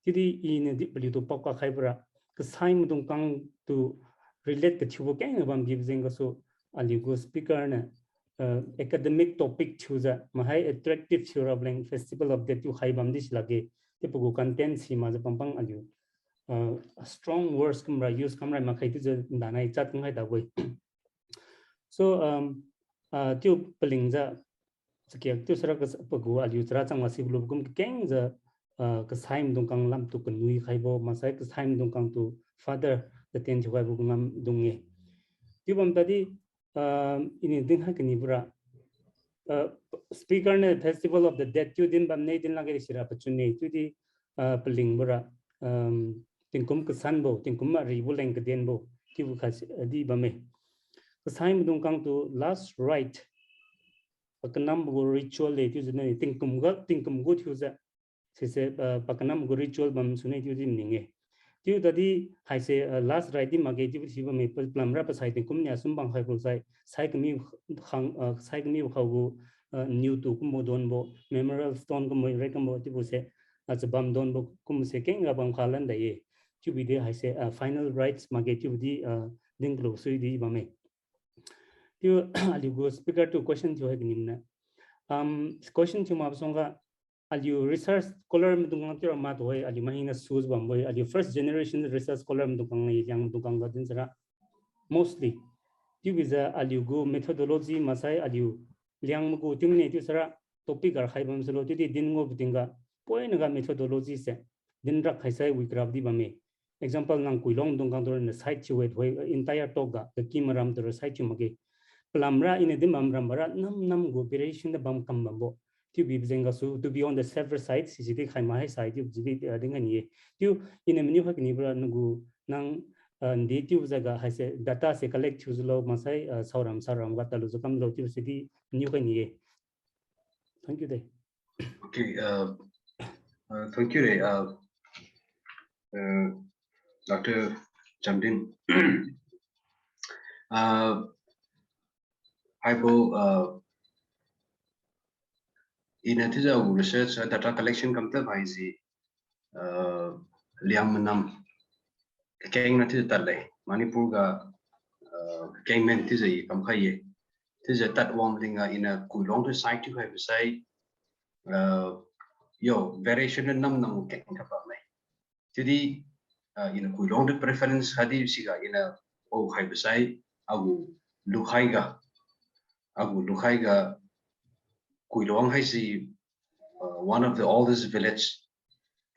ti di in di bli to pa ka khai bra ka sai mu dong kang tu relate ke chu keng bam gi jeng so ali go speaker na academic topic chooser mahai attractive churabling festival of that you high bamdish lage tipu content si ma pampang aliu strong words kamra use kamra ma khai tu danai chat ngai da wei so tiu pelingza sakyak tu sara ka pagu aliu tra chang wasi blub gum keng za ka saim dong kang lam tu kan nui khai bo ma sai ka saim dong kang tu father the ten chu bu ngam dunge tiu bam tadi ini din ha kini bura speaker ne festival of the dead tu din bam nei din la ge sira pachune tu di peling bura tingkum ka san bo tingkum ma ri bu leng ka den bo ti bu khas di bame ka saim dong kang tu last right pakanam go ritual le tu ne tingkum go tu za se pakanam go ritual bam sune tu din ninge tiu tadi hai se last right di mage ti si ba me plamra pa sai tingkum nya sum bang khai ko sai kami khau go new to kum don bo memorial stone ko moi re kam bo ti bu se as bam don bo kum se keng ga bam khalan da ye ti bi de hai se final rights mage ti di ding lo sui di ba me tiu ali go speaker to question jo hai nimna question chu ma songa aliu research scholar mdungang tira ma toy ali mahina sus bamboy ali first generation research scholar mdungang yang mdungang gadin sara mostly tiu biza aliu go methodology masai aliu liangmgu tingni tiu sara topic ar khaibam selo ti din ngo bdinga point ga methodology se din rak khaisai we grab di bame example nang kuilong mdungang dor na site chi wet hoy entire talk ga the kimaram dor site chi mage plamra in dim amram bara nam go operation da bam kam bambo to be to be on the server side CCTV khai side you ding you in a menu hakni bra nugu nang native jaga has data se collect choose lo masai saram ga talu kam lo ti city new kani thank you day okay thank you Dr. Jamdin in a research data collection come to by the Liangmai Chakek Ngee tale Manipur ga Kengmen is a kamkhaye is a that one thing in a kulong to site to have say yo variation nam keng kapame jadi in a kulong to preference hadi siga in a oh have say agu lukhaiga kulong hai si one of the oldest village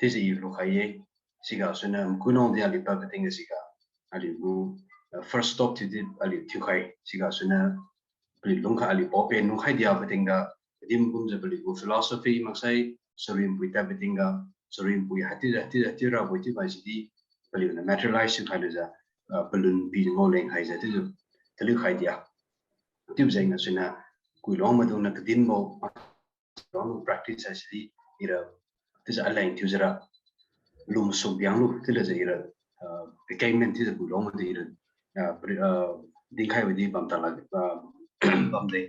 this is lukhaye siga suna kunong dia lipa kating siga ali bu first stop to the ali tukhai siga suna pri lungkha ali open lungkhai dia kating da dim kum je beli philosophy maksai sorim puita betinga sorim pui hati ra buti ba sidi beli na materialize khai ja balloon bi ngoleng khai ja tu telu khai dia tu zainga suna kui long ma dong na din mo long practice asidi ira tu ja alain tu jara lum so biang lu tu ja ira payment tu ja kui long ma de ira ding khai bi bam ta la bam de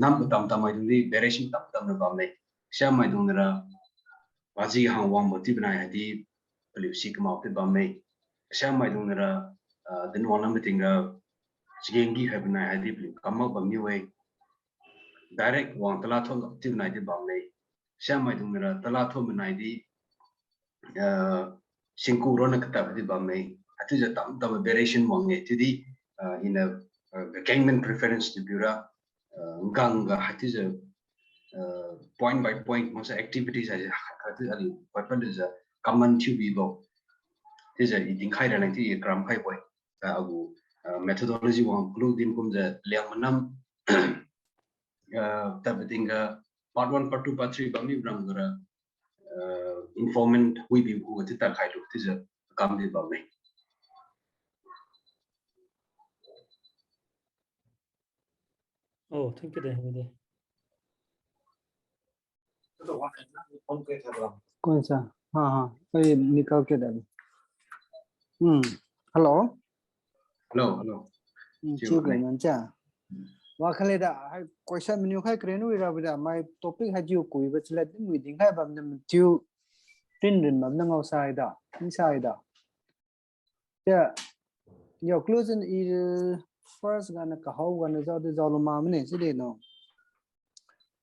nam tam mai dung di variation tam na bam de sia mai dung ra baji hang wang mo ti bna ya di believe si kama pe bam me sia mai dung ra den wan nam tinga sigengi ha bna ya di believe kama bam ni we direct wang tala thol ti bna di bam me sia mai dung ra tala thol bna di singku ro na kata di bam me atu ja tam variation wang nge ti di in a gangman preference to bura ganga hati ja point by point masa activities aja hati ali papan is a common to be bo is a eating khai ra nanti gram khai boy agu methodology wang blue dim kum ja liang manam tabetinga part 1 part 2 part 3 bami bram gora informant we be who ti ta khai lu ti ja kam di bami Oh, thank you there. कौन सा हाँ हाँ ये निकाल के डाल हेलो ठीक है मंचा वाखले दा क्वेश्चन मेन्यू खाई करेनु इरा बिदा माय टॉपिक है जो कोई बचला दिन मीटिंग है बम नम ट्यू टिन दिन बम नंग आउटसाइड इनसाइड या योर क्लोजन इज फर्स्ट गाना कहाउ गाना जालो मामने सिदे no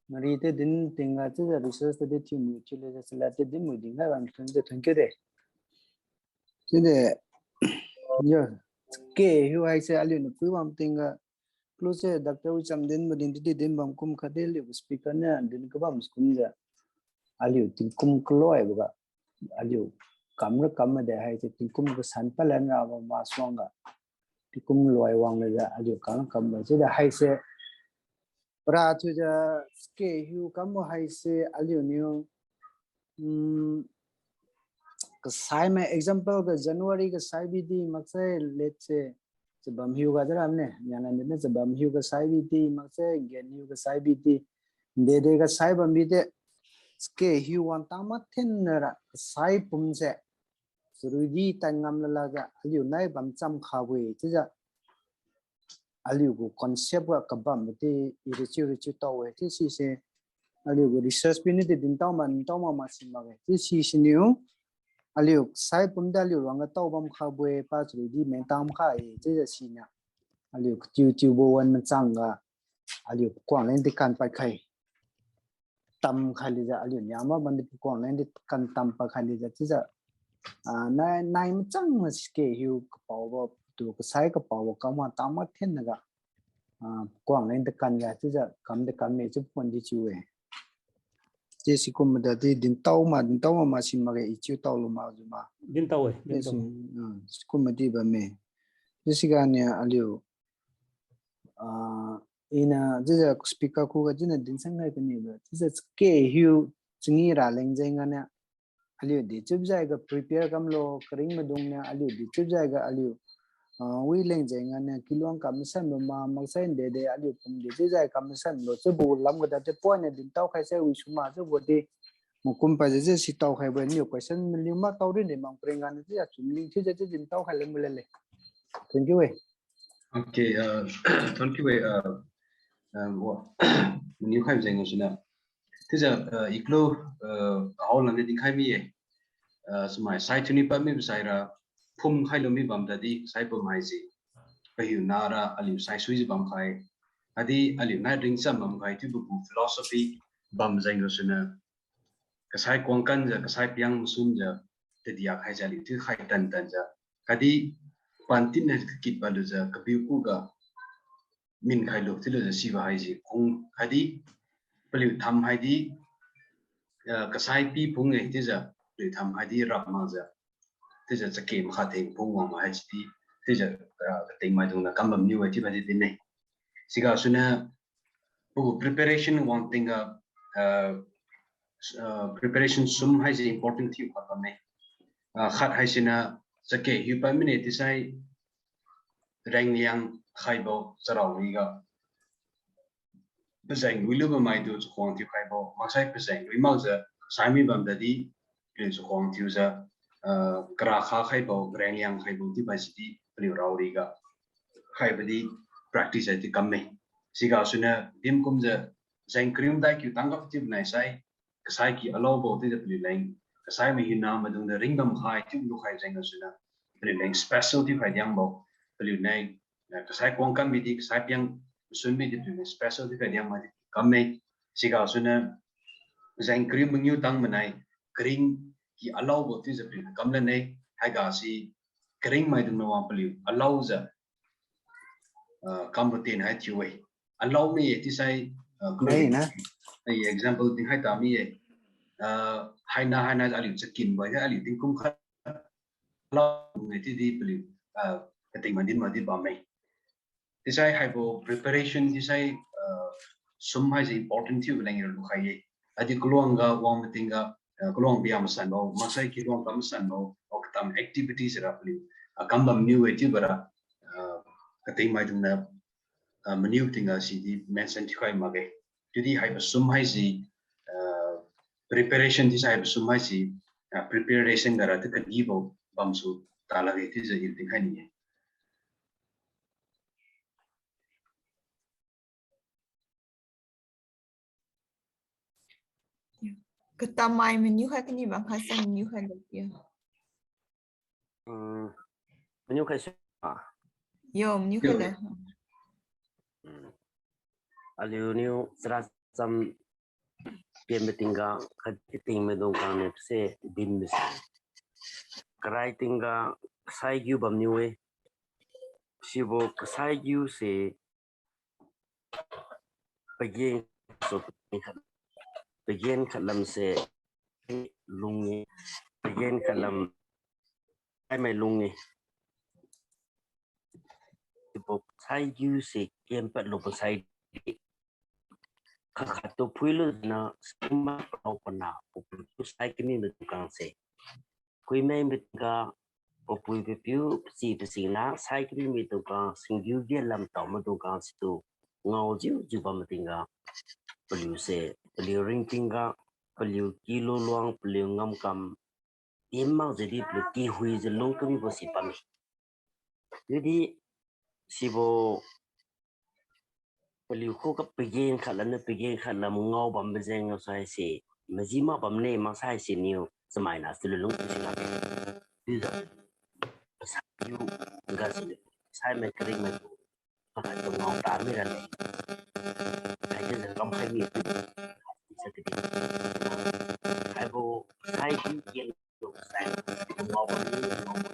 Marite din tinga che research de team chile de selate din meeting la bam tun de thank you de side yo ke hu ai se ali no pu bam tinga close dr cham din modin de din bam kum khadel le speaker na din ka bam skun ja ali tin kum kloi ba ali kam de hai se tin kum ka san palan ra ba ma swanga tin kum loi wang le ja ali kam ba se de hai se pra tu ja ke hu kam hai se alunio ka sai ma example ka january ka sai bi di makse let's say bam hu ga dara ne yana ne bam hu ka sai bi di makse gen hu ka sai bi di de ka sai bam bi de ke hu wan ta ma thin ra sai pum se suri tan ngam la ga alu nai bam cham khawe chi ja aliu ko concept ka kabam te irichu tawe ti si se aliu ko research pin de din taw ma sim ma ti si new aliu sai pum da liu wang taw bam kha bwe pa chu di men tam kha e ti ja si na aliu tu bo wan man chang ga aliu kwang len de kan pa khai tam khali ja aliu nyama ban de kwang len de kan tam pa khali ja ti ja nai ma chang ma ske hu ka paw tu ka sai ka paw ka ma ta ma then na ga quang len de kan ya chu ja kam de kam me chu pon di chu e je si kum da de din taw ma sim ma ge i chu taw lo ma ju ma Din taw kum di ba me je si ga ne aliu ina je ja speaker ku ga jina din sang ngai ka ni ba je ke hu chingi ra leng je nga na aliu di chu ja ga prepare kam lo kring ma dung na aliu di chu ja ga aliu we leng jeng an kilong commission ma mangsain de ali pum de jai commission lo che bu lam ga de point din taw khai se wi suma che bo de mo kum pa je si taw khai ba ni question li ma taw ri de mang preng an je chum ling che din taw khai le mule le thank you okay thank you what new khai jeng sina thế giờ iklo all lang de khai mi smai sai chuni pa mi sai ra phum khai lo mi bam da di sai pa mai ji pahiu nara aliu sai sui bam khai adi aliu na ring sam bam khai tu bu philosophy bam jeng sina ka sai kwang kan ja ka sai piang sum ja te dia khai ja li tu khai tan ja kadi pantin na kit ba lu ja ka bi ku ga min khai lo ti lo ja si ba hai ji khong kadi paliu tham hai di ka sai pi phung nge ti ja paliu tham hai di rap ma ja ti ja ke ma kha theng phung wa ma hai ji ti ja ka ting mai dung na kam bam ni wa ti ba di ne siga suna preparation one thing preparation sum has important thing for me khat haisina sake hu pa minute sai rang liang khaibo charawi ga bezeng wilu ba mai do khong ti khaibo masai bezeng wi mau za sami bam da di le khong ti za kra kha khaibo rang liang khaibo ti ba si pri rawi ga khaibadi practice ai ti kamme siga suna dim kum za zeng krim dai ki tangap ti nai sai kasai ki alo bo ti de pli leng kasai me hina ma dung de ring dam khai ti lu khai zeng suna pli leng special ti khai yang bo pli nai kasai kwang kan bi di kasai piang sun bi di pli special ti khai yang ma kamme siga suna zeng krim mengyu tang manai kring ki alo bo ti de pli kamla nei hai ga si kring mai dung no wa pli alo za come routine hai chiwe allow me ti sai example ting hai ta mi hai na ali chakin ba ya ali ting kum kha allow me ti di pli ka ting mandin ma di ba mai ti sai hai bo preparation ti sai sum hai is important ti ulang ru khai ye adi kluanga wang tinga kluang biam san bo masai ki luang kam san bo ok tam activities ra pli kambam new ti bara kating mai dung na menu tinga si di mention ti khai mage tudi hai sum hai si preparation ti sai sum hai si preparation gara ta kan gibo bamsu tala ge ti je ting khai ni ketamai menu hai kini bang hasan menu hai dia menu khai yo menu hai la aliu new sam pem tinga khati me dong ka ne se din me krai tinga sai gyu bam new e sibo sai gyu se pagyen so pagyen khalam se lungi pagyen khalam ai mai lungi sibo sai gyu se kem pat lo sai kakak tu puilu na semua opena opelu sai kini tukang se kui mai mitka opui pepiu si pesina sai kini tukang singgiu dia lam tau ma tukang situ ngau jiu juba matinga pelu se pelu ring tinga pelu kilo luang pelu ngam kam emang jadi pelu ki hui jelong kami bosi pami jadi sibo pelu ko ka pegen khala ngau bam bezeng sai se majima bam ne ma sai se niu samai na silu lung singa be diza sayu ga sai me kring me ka to ngau ta mi ra le ai je lam khai mi sa ti ai bo sai ki yen to sai ngau bam ni ngau bo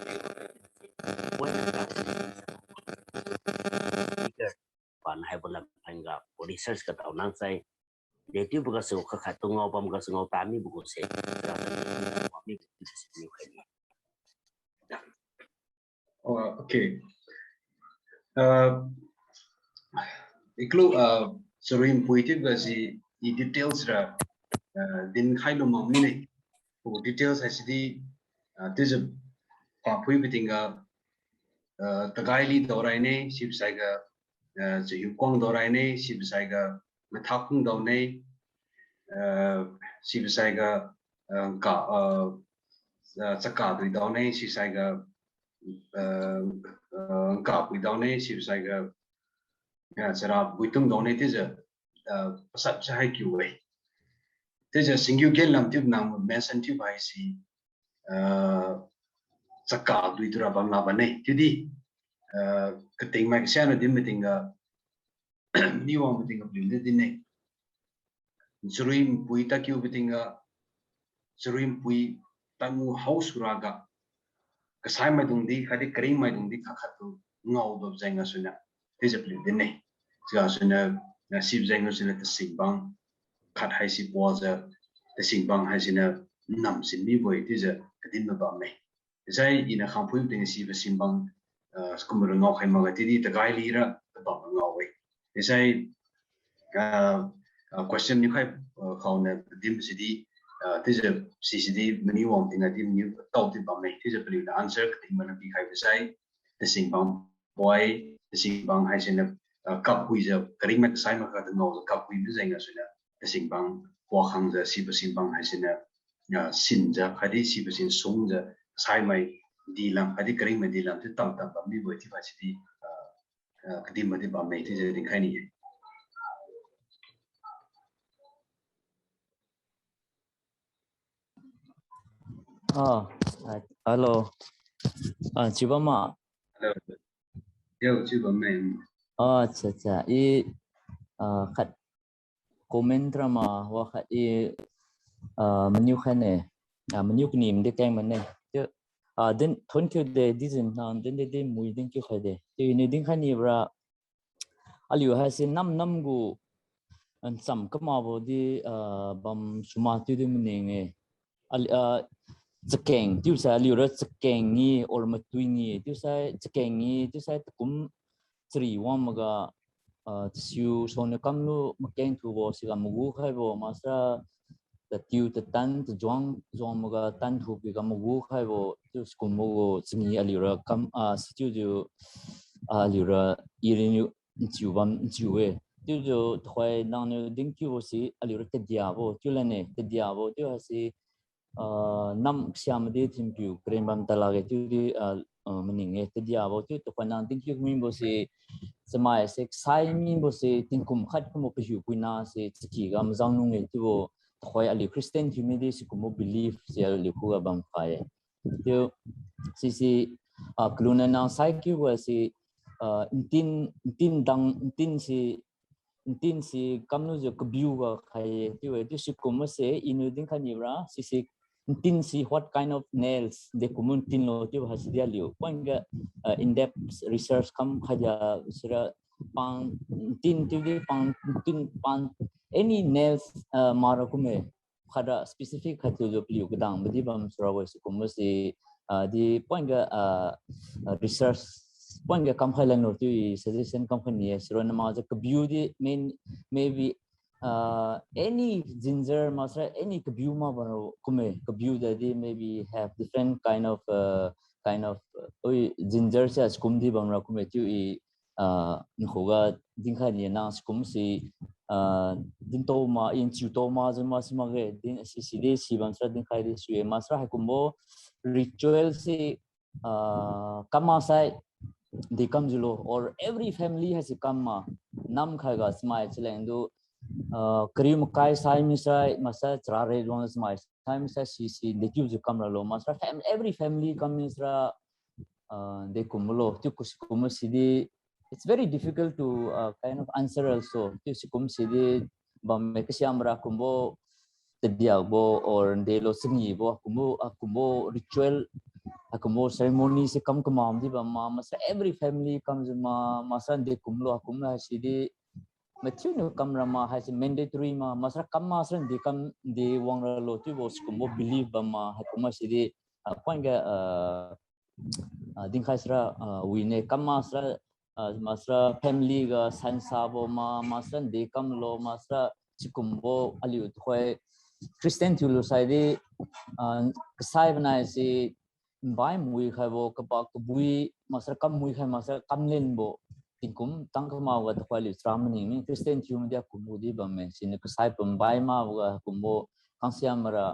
pan hai bola anga research ka tau nang sai de ti buka se ka kha to ngau bam ga ngau ta mi bu se okay iklu serim puitit ga si i details ra din khai lo mam ni nei details asidi this a pui bitinga tagai li dorai ne sip sai ga je yu kong dorai ne sip sai ga mathakung do ne sip sai ga ka chaka dui do ne sip sai ga ka pui do ne sip sai ga sara buitung do ne tije pasat chai kyu we tije singyu gen lam tip nam mention tip bai si chaka dui tura bam la ba ne tudi keting mai sian dim metinga ni wong metinga blin de ne surim pui ta kyu metinga surim pui tamu house raga kasai mai dung di khadi kring mai dung di khatu ngau do zenga suna tije blin de ne ga suna na sip zenga suna ta singbang khat hai si poza ta singbang hai sina nam sin mi boi tije kadin ba me zai ina khampui ting si ba singbang skumur ngau khai ma ti di ta gai li ra ta ba ngau we zai question như khai khẩu này điểm gì đi thế giờ CCD many one thing I didn't knew taught it about me thế giờ believe the answer thì mình bị khai về sai the sinh bằng boy the sinh bằng hay sẽ là cấp quy giờ cái mình sai mà cái nó cấp quy bây giờ là sẽ là the sinh bằng qua hàng giờ sinh bằng hay sẽ là sinh giờ hay đi sinh sung giờ sai mày đi làm hay đi cái mình đi làm thì tầm đi với thì phải đi cái điểm mà đi bảo mày thế giờ thì khai này Hello. Chị Bấm ạ. Hello. Yo, chị Bấm này. Chà. Khát comment drama hoặc khát menu khai này, menu cái niệm để cái mình này. Chứ, đến thôn kiểu để design đến mùi đến kiểu khai để. Chứ này đến khai này ra, aliu hay sẽ năm gu, sắm cái mà vô đi bấm suma tiêu đi mình nghe. Chakek tiêu sa liu ra Chakek Ngee or matui Ngee tiêu sa Chakek Ngee tiêu sa cũng chỉ wam maga siu sone kamlu makeng thu bo sila mugu khai bo masra the tiêu the tan the joang maga tan thu bi ga mugu khai bo tiêu skum mo chingi aliu ra kam studio liu ra irin chiu bam chiu we tiêu jo thoi nang ne ding chiu si aliu ra te dia bo tiêu la ne te dia bo tiêu ha si năm xem đi tìm hiểu kênh bám tala cái thứ đi mình nghe từ dia vào thứ tụi con đang tìm hiểu mình bớt sẽ mai sẽ sai mình bớt sẽ tìm kiếm khách có một cái hiểu quy na sẽ chỉ gam giang nung cái thứ thôi ali Christian community sẽ có một belief sẽ ali khu bám phải thứ sẽ cluna na sai kiểu sẽ tin sẽ cam nó जो kbiu và khai thứ sẽ có một sẽ inu din khai nhiều ra sẽ tin si what kind of nails de kumun tin lo tu hasidia liu panga in depth research kam khaja sira pang tin tu de pang tin pan any nails mara kume khada specific khatu jo liu gadang badi bam sura wa kum si di panga research panga kam khala no tu suggestion company sira na ma ja beauty main maybe any ginger masra any kabuma bano kume kabu that they maybe have different kind of ginger se skumdi banra kume tu nhoga dingkha ni na skum si dinto ma in chuto ma jama smage din si de si bansra dingkha de sue masra hakumbo ritual se kama sai they come julo or every family has a kama nam khaga smai chlendu krim kai sai misai masa trare jonas mai time sa si de tu kamra lo masa every family comes ra de kumulo tu kusikum sidi it's very difficult to kind of answer also tu sikum sidi bam mekasiam ra kumbo tedia bo or de lo singi bo kumbo ritual kumbo ceremony se kam kamam di ba masa every family comes masa de kumlo kumla sidi Matthew kamrama has mandatory ma masra kamma sran de kam de wangra lo tu bos kumbo believe bama hakuma sidi poinga dinkhasra wine kamma sra masra family ga sansabo ma masran de kam lo masra chikumbo aliu thoi Christian thulu saidi sai bana si bai mui khabo kapak bui masra kam mui khai masra kamlen bo tingkum tangkama wa thwali stramani ni Christian humdia kumudi bamme sin ka sai pambai ma wa kumbo kansiamara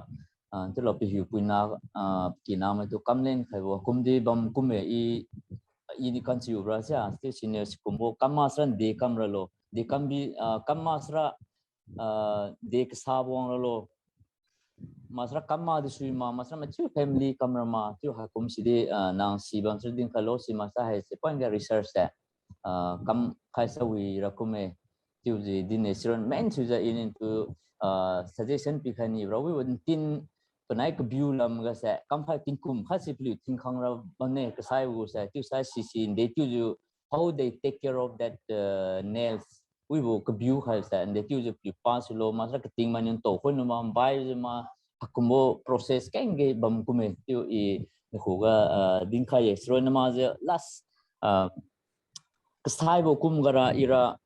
telopi hu puina kinama to kamlen khaibo kumdi bam kume i ni kansiu brasia sti senior kumbo kamasran de kamralo de kambi kamasra de ksabong ralo masra kamma de suima masra machu family kamrama tu hakum sidi nang sibam sudin khalo si masa hai se point research that kam kaisa wi rakume tuji dinesiron main tuja into suggestion pikhani rawi won tin panai ka view lam ga sa kam phai tinkum khasi plu tin khang ra bane ka sai wo sa tu sai si they tuju how they take care of that nails we will ka view khai sa and they tuju plu pass lo masra ka ting man to khon ma bai ma akumbo process kenge bam kume tu I hoga din khai sro na ma last sai bo kum gara ira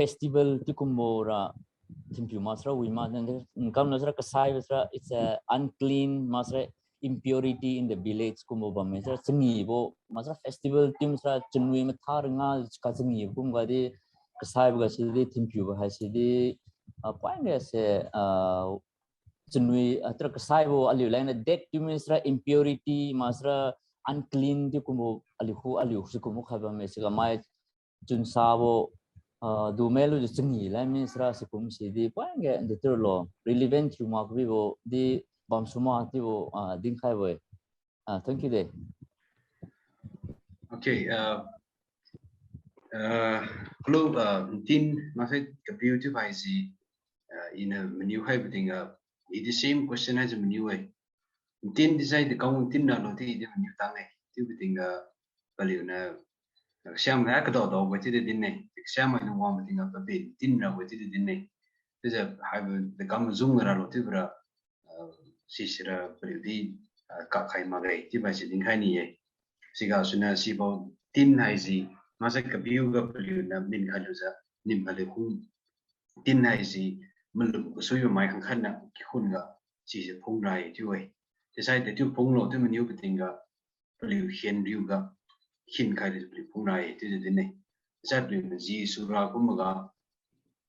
festival ti kumora timpu masra wima nang kam nasra kasai masra it's a unclean masra impurity in the village kumo ba masra chingi bo masra festival tim masra chinwi ma thar nga ka chingi kum ga di kasai ba si timpu ba ha si di point se chinwi atra kasai bo aliu laina dead tim masra impurity masra unclean ti kumo aliu si kumo khaba me siga mai chun sabo do melo de chingi la misra se kum si di pange de terlo relevant tu mak vivo di bam suma ti bo din khai boy thank you de okay club tin masai computer by si in a menu hai biting it the same question as a menu hai tin design the kong tin na lo ti de menu tang hai ti biting value na xem ra cái đó với cái din này xem mà nó quan biting cái bên tin ra với cái din này bây giờ hai bên the kong zoom ra lo ti ra si sira value di ka khai ma gai ti ba si din khai ni hai si ga suna si bo tin hai gì mà sẽ cái view cái value na min khai lo ra nim khai khung tin hai gì mình lục cái số yêu mai khăn khăn nè cái khuôn gà chỉ sẽ phong rai chứ vậy thế sai để chú phong lộ thì mình yêu cái tình gà liệu hiện điều gà hiện khai để liệu phong rai thì thế này sai liệu là gì số ra cũng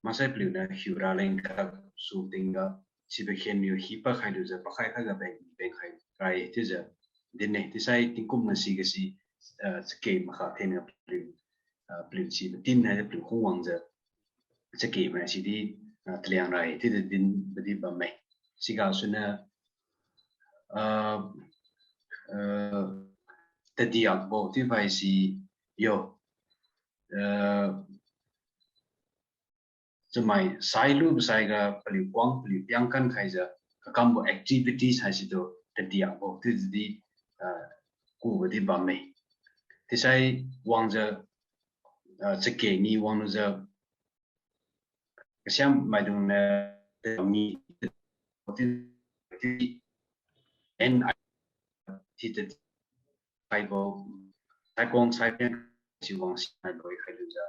mà sai liệu là hiểu ra lên các số tình gà chỉ phải hiện điều hi pa khai được giờ pa khai gà bèn khai rai thì giờ thế này thế sai tình cũng là gì cái gì cái mà khai thêm là liệu chỉ tin hay là liệu không hoàng giờ cái mà chỉ đi Liang Rai thì din bedi ba mai siga suna tadiak bo ti vai si yo mai sai lu sai ga pali kwang pali piang kan khai ja ka kam bo activities hai si do tadiak bo ti di ku bedi ba mai ti sai wang ja Chakek Ngee wang ja xem mai dung na ni en ti te tai bo tai kong sai pen si wang si mai loi khai lu ja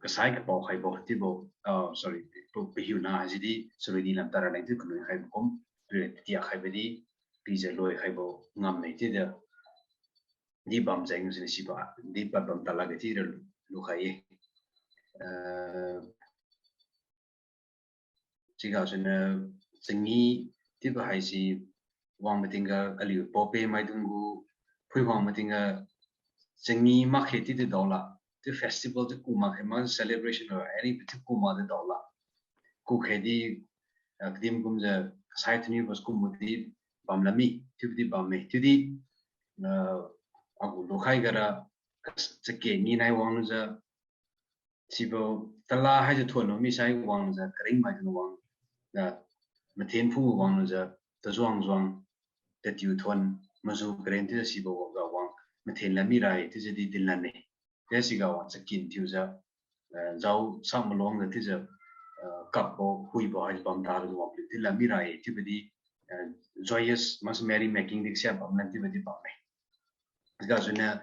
ka sai ka bo khai bo ti bo sorry to pe hu na ji di sorry di lam tara lang ti ku khai kom ti a khai be di pi je loi khai bo ngam nei ti da di bam jang si si ba di pa bam ta la ge ti lu khai chỉ có chuyện sinh ý thì có hay gì hoàng mà tiếng cái aliu bảo vệ mai đông gu phui hoàng mà tiếng cái sinh ý mắc hết thì đó là the festival thì cũng mắc hết mà celebration or any thì cũng mắc đó là cũng hết đi cái điểm cũng giờ sai thì nhiều cũng một tí bám làm mi thì bám mi thì aku lo khai cái ra Chakek Ngee này hoàng giờ chỉ bảo tala hay là thuần nó mi sai hoàng giờ cái mai đông hoàng mà thiên phu hoàng giờ ta doang ta tiêu thuần mà dù cái thì chỉ bảo gạo hoàng mà thiên là mi rai thì đi đến là này thế chỉ gạo hoàng sẽ kín tiêu giờ giàu sang mà long thì giờ cặp bộ hui bảo hay bám ta được hoàng thì là mi rai thì đi joyous mas merry making đi xem bám lần thì đi bám này cái chỗ này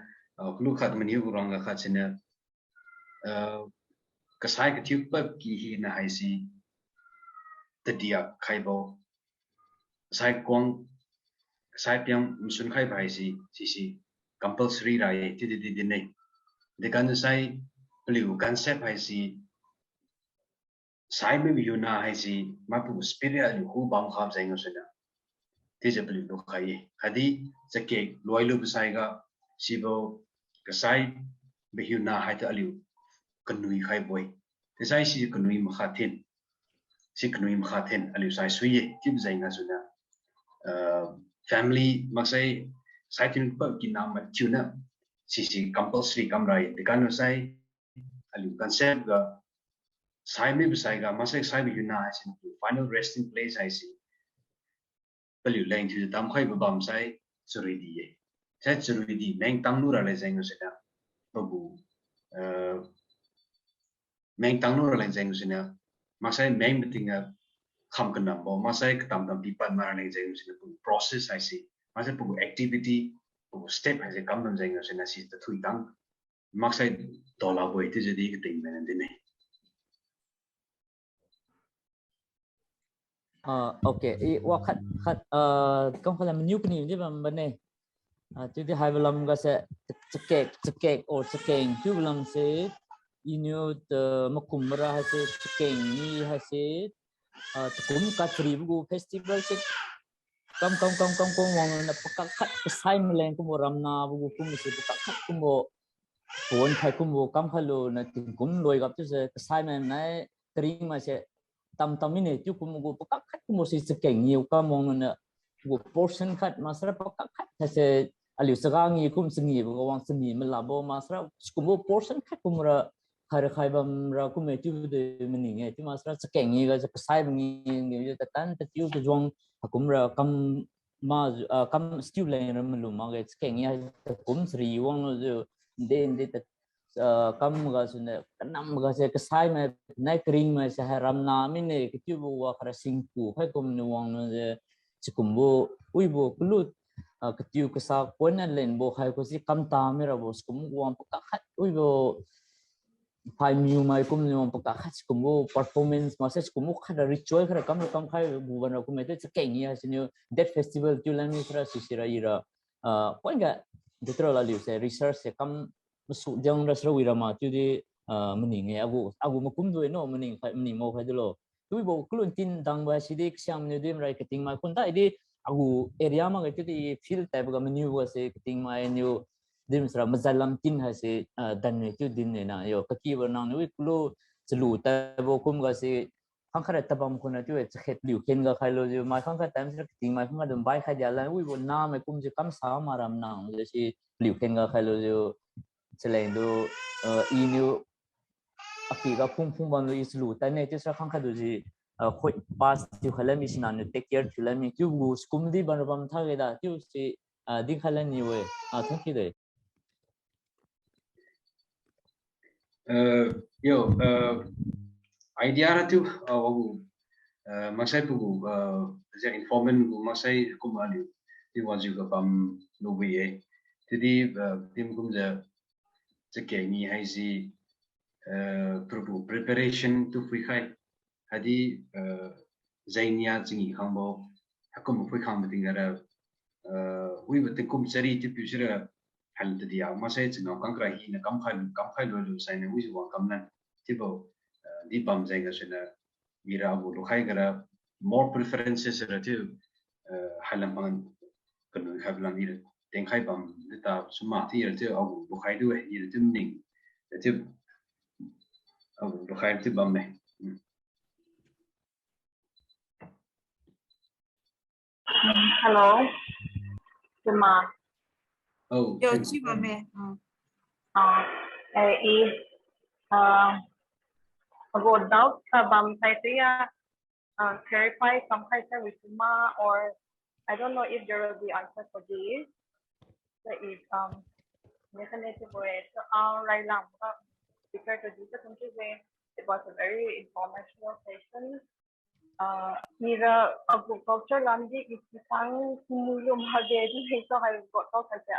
lúc khác mình hiểu rằng cái khác chỗ này cái sai cái thiếu bất kỳ gì là hay gì tadiak khai bo sai kwang sai piang sun khai bai si compulsory rai ti di nei de kan sai liu concept hai si sai me yu na hai si ma pu spirit lu hu bang khap jai ngosena ti je bli lu khai hadi Chakek loi lu sai ga si bo ka sai be yu na hai ta liu kanui khai boy te sai si kanui ma kha thin si kanui ma kha thin aliu sai suye ti jai nga suna family maksai sai tin pa kinam ma chuna si compulsory kamrai de kan sai aliu concept ga sai me besai ga masai sai bi na sin final resting place ai si aliu leng thi tam khai ba bam sai suri di ye sai suri di meng tang nu ra le jeng se da babu meng tang nu ra le jeng se na masai meng bitinga kham kan nam bo masai tam pipan ma ne jeng se na process ai si masai pu activity pu step ai se kam nam jeng se na si ta thui tang masai dola boy ti je di ke ting men de ne Okay, wa khat công khai làm new cái này mà bên này từ từ hai lần cái sẽ chakek or chakeng tu lần sẽ inu mà cùng ra hay sẽ chakeng ni hay sẽ cũng cả free bu festival sẽ công mong là pakak khat sai mlen cũng ram na bu cũng sẽ pakak khat cũng buồn phải cũng công khai luôn là cũng lôi gặp chứ sai mlen này kering mà sẽ tam ini tu kumu pakak khat kumu si sekeng nhiều ka mong na gu portion khat masra pakak khat hase aliu sagangi kum singi bu wang singi melabo masra kumu portion khat kumra khar khaibam ra kume tu de mening tu masra sekeng ni ga sai ngi ngi ta tan ta tu tu jong kumra kam stew le ram lu ma ga sekeng ya kum sri wang de kam ga sune kanam ga se kasai ma nai kring ma se haram na mi ne ki tu wa khara singpu phai kum nu wang no je chikumbo ui bo kulut ka tu ka sa pon len bo khai ko si kam ta mi ra bo skum wang pa khat ui bo phai miu mai kum nu wang pa khat chikumbo performance ma se chikumbo khara ritual khara kam khai bu ban ra kum te chakeng ya sinu that festival tu lan ni tra si sira ira point ga detro la liu se research se kam masuk jang ras rawi rama tu di mening aku makum tu no mening mo khai dilo tu bo klun tin dang ba sidik siam ne dim rai keting mai kun ta di aku area ma tu di feel type ga menu wa se keting mai new dim sra mazalam tin ha se dan ne tu din ne na yo kaki ba nang ne klo chlu ta bo kum ga se khang khara tabam kun tu e chet liu ken ga khai lo jo mai khang kha time sra keting mai khang ga dum bai kha ja la ui bo na me kum je kam sa maram nang je si liu ken ga khai lo jo selain tu ini akibat pung ban lu islu tanya itu saya kan kado ji koi pas tu khalam isnan take care khalam ni tu gus kumdi ban bam tha geda tu si di khalan ni we thank you de yo idea tu wagu masai pugu je informant gu masai kumali di waju ga bam nubiye jadi tim kum je Chakek Ngee hai si preparation tu fui khai hadi zainia jingi khangbo hakum fui khang batingara wi batikum sari ti pusira hal dia masai chino kangkra hi na kam khai lo sai na wi wa kamnan tibo di pam zainga sena mira abu lo khai gara more preferences ra tu halam pan kanu hablan ira teng khai pam ta suma ti ra tu abu lo khai du ira tu ning tu abu lo khai tu bam me Hello, Sima. oh Yo, chiba me. Is about doubt about criteria clarify some criteria with Sima, or I don't know if there will be answer for this. That is definitely way. So right now, because to this country way, it was a very informational session. Mira agriculture landi isang kumulong hagedi so I got to say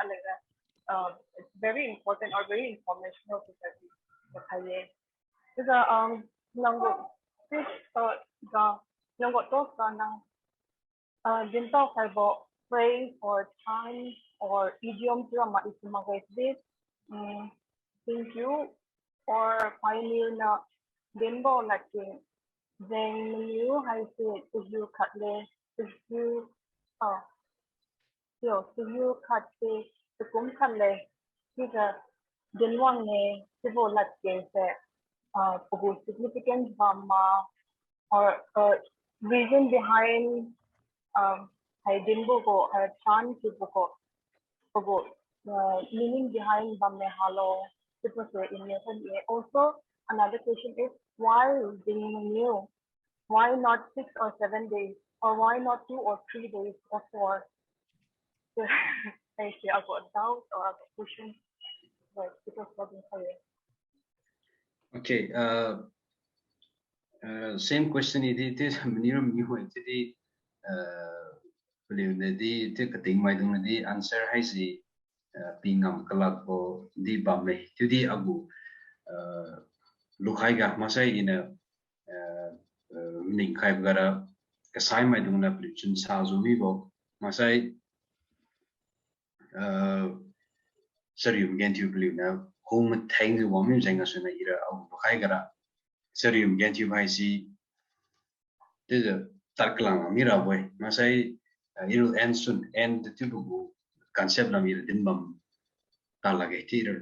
it's very important or very informational to study the kaye. Because nanggo this the nanggo to nang dinto kaibo phrase or chant or idiom drama is this. Thank you or pioneer na dimbo like Dijinbou hay said if you cut the kum cut le is a dinwang ne civil like significant or reason behind hay Dijinbou go hay chan go meaning behind bamme halo people say in also another question is why Dijinbou? Why not 6 or 7 days? Or why not 2 or 3 days or 4? I see, I've got doubt or a question, but it was not clear. Okay, same question it is near me when the believe the cutting my dung the answer has the pingam kalak or the bame to the abu lukhaiga masai in a ning khai gara cái sai mai đúng là bị chun sao rồi mi bộ mà sai serium gen tu believe now home thang the woman jang asu na ira au khai gara serium gen tu bai si thế giờ tarklang mi ra boy mà sai it'll end soon end the typical concept na mi din bam ta la ge ti ira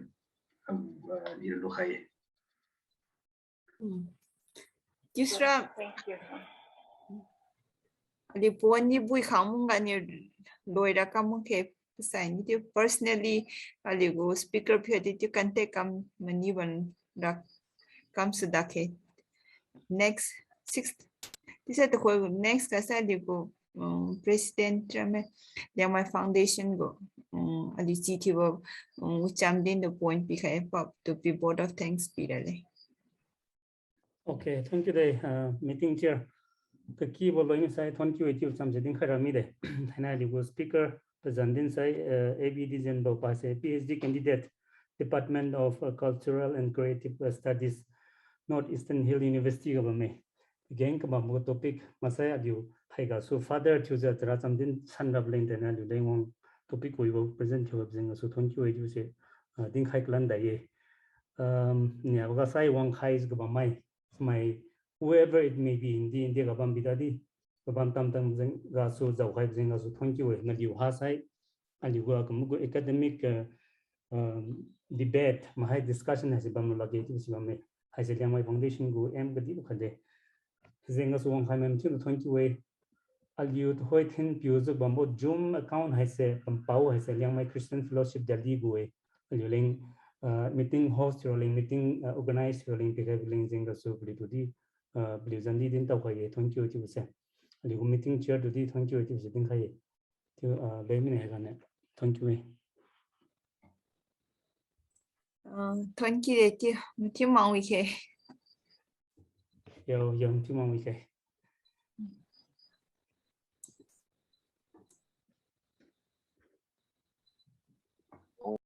ira lo khai Jusra Thank you. ali puan ni bui khang ga ni loira kam ke sai ni tu personally ali go speaker phe ti kan te kam mani ban dak kam su dakhe next sixth this is the next ka sa ali go president me Liangmai foundation go ali chi thi bo cham din the point bi khai pop to be board of thanks bi le. Okay, thank you the meeting chair. The key will be inside 20 some sitting Karamide. And I was speaker present inside AB Dijinbou pass a PhD candidate, Department of Cultural and Creative Studies, Northeastern Hill University of May. Again, come up topic Masaya Diu Haiga. So further to the Rasamdin Sandablin and they want topic we will present to us. So 28 you say, Ding Haiklanda ye. Niagasai Wang Hais Gabamai. My whoever it may be in the India Gabam Bidadi, Gabam Tam Tam Gasu Zawai Zingasu 20 way, Nadu Hasai, and you work academic debate, my discussion has a Bamulagate, has a Liangmai Foundation go Gadi Kade. Zingasu Wang Haimam 20 way. I'll use Hoitin Puse Bambo Zoom account has a Pau has a Liangmai Christian Fellowship Dali Gue, and meeting host rolling, meeting organized rolling, behaving the so to the Blizandi didn't talk 20%. The meeting chair to the 20% sitting high to Bemin 20. 20 meeting 忙 week. Young 2 months.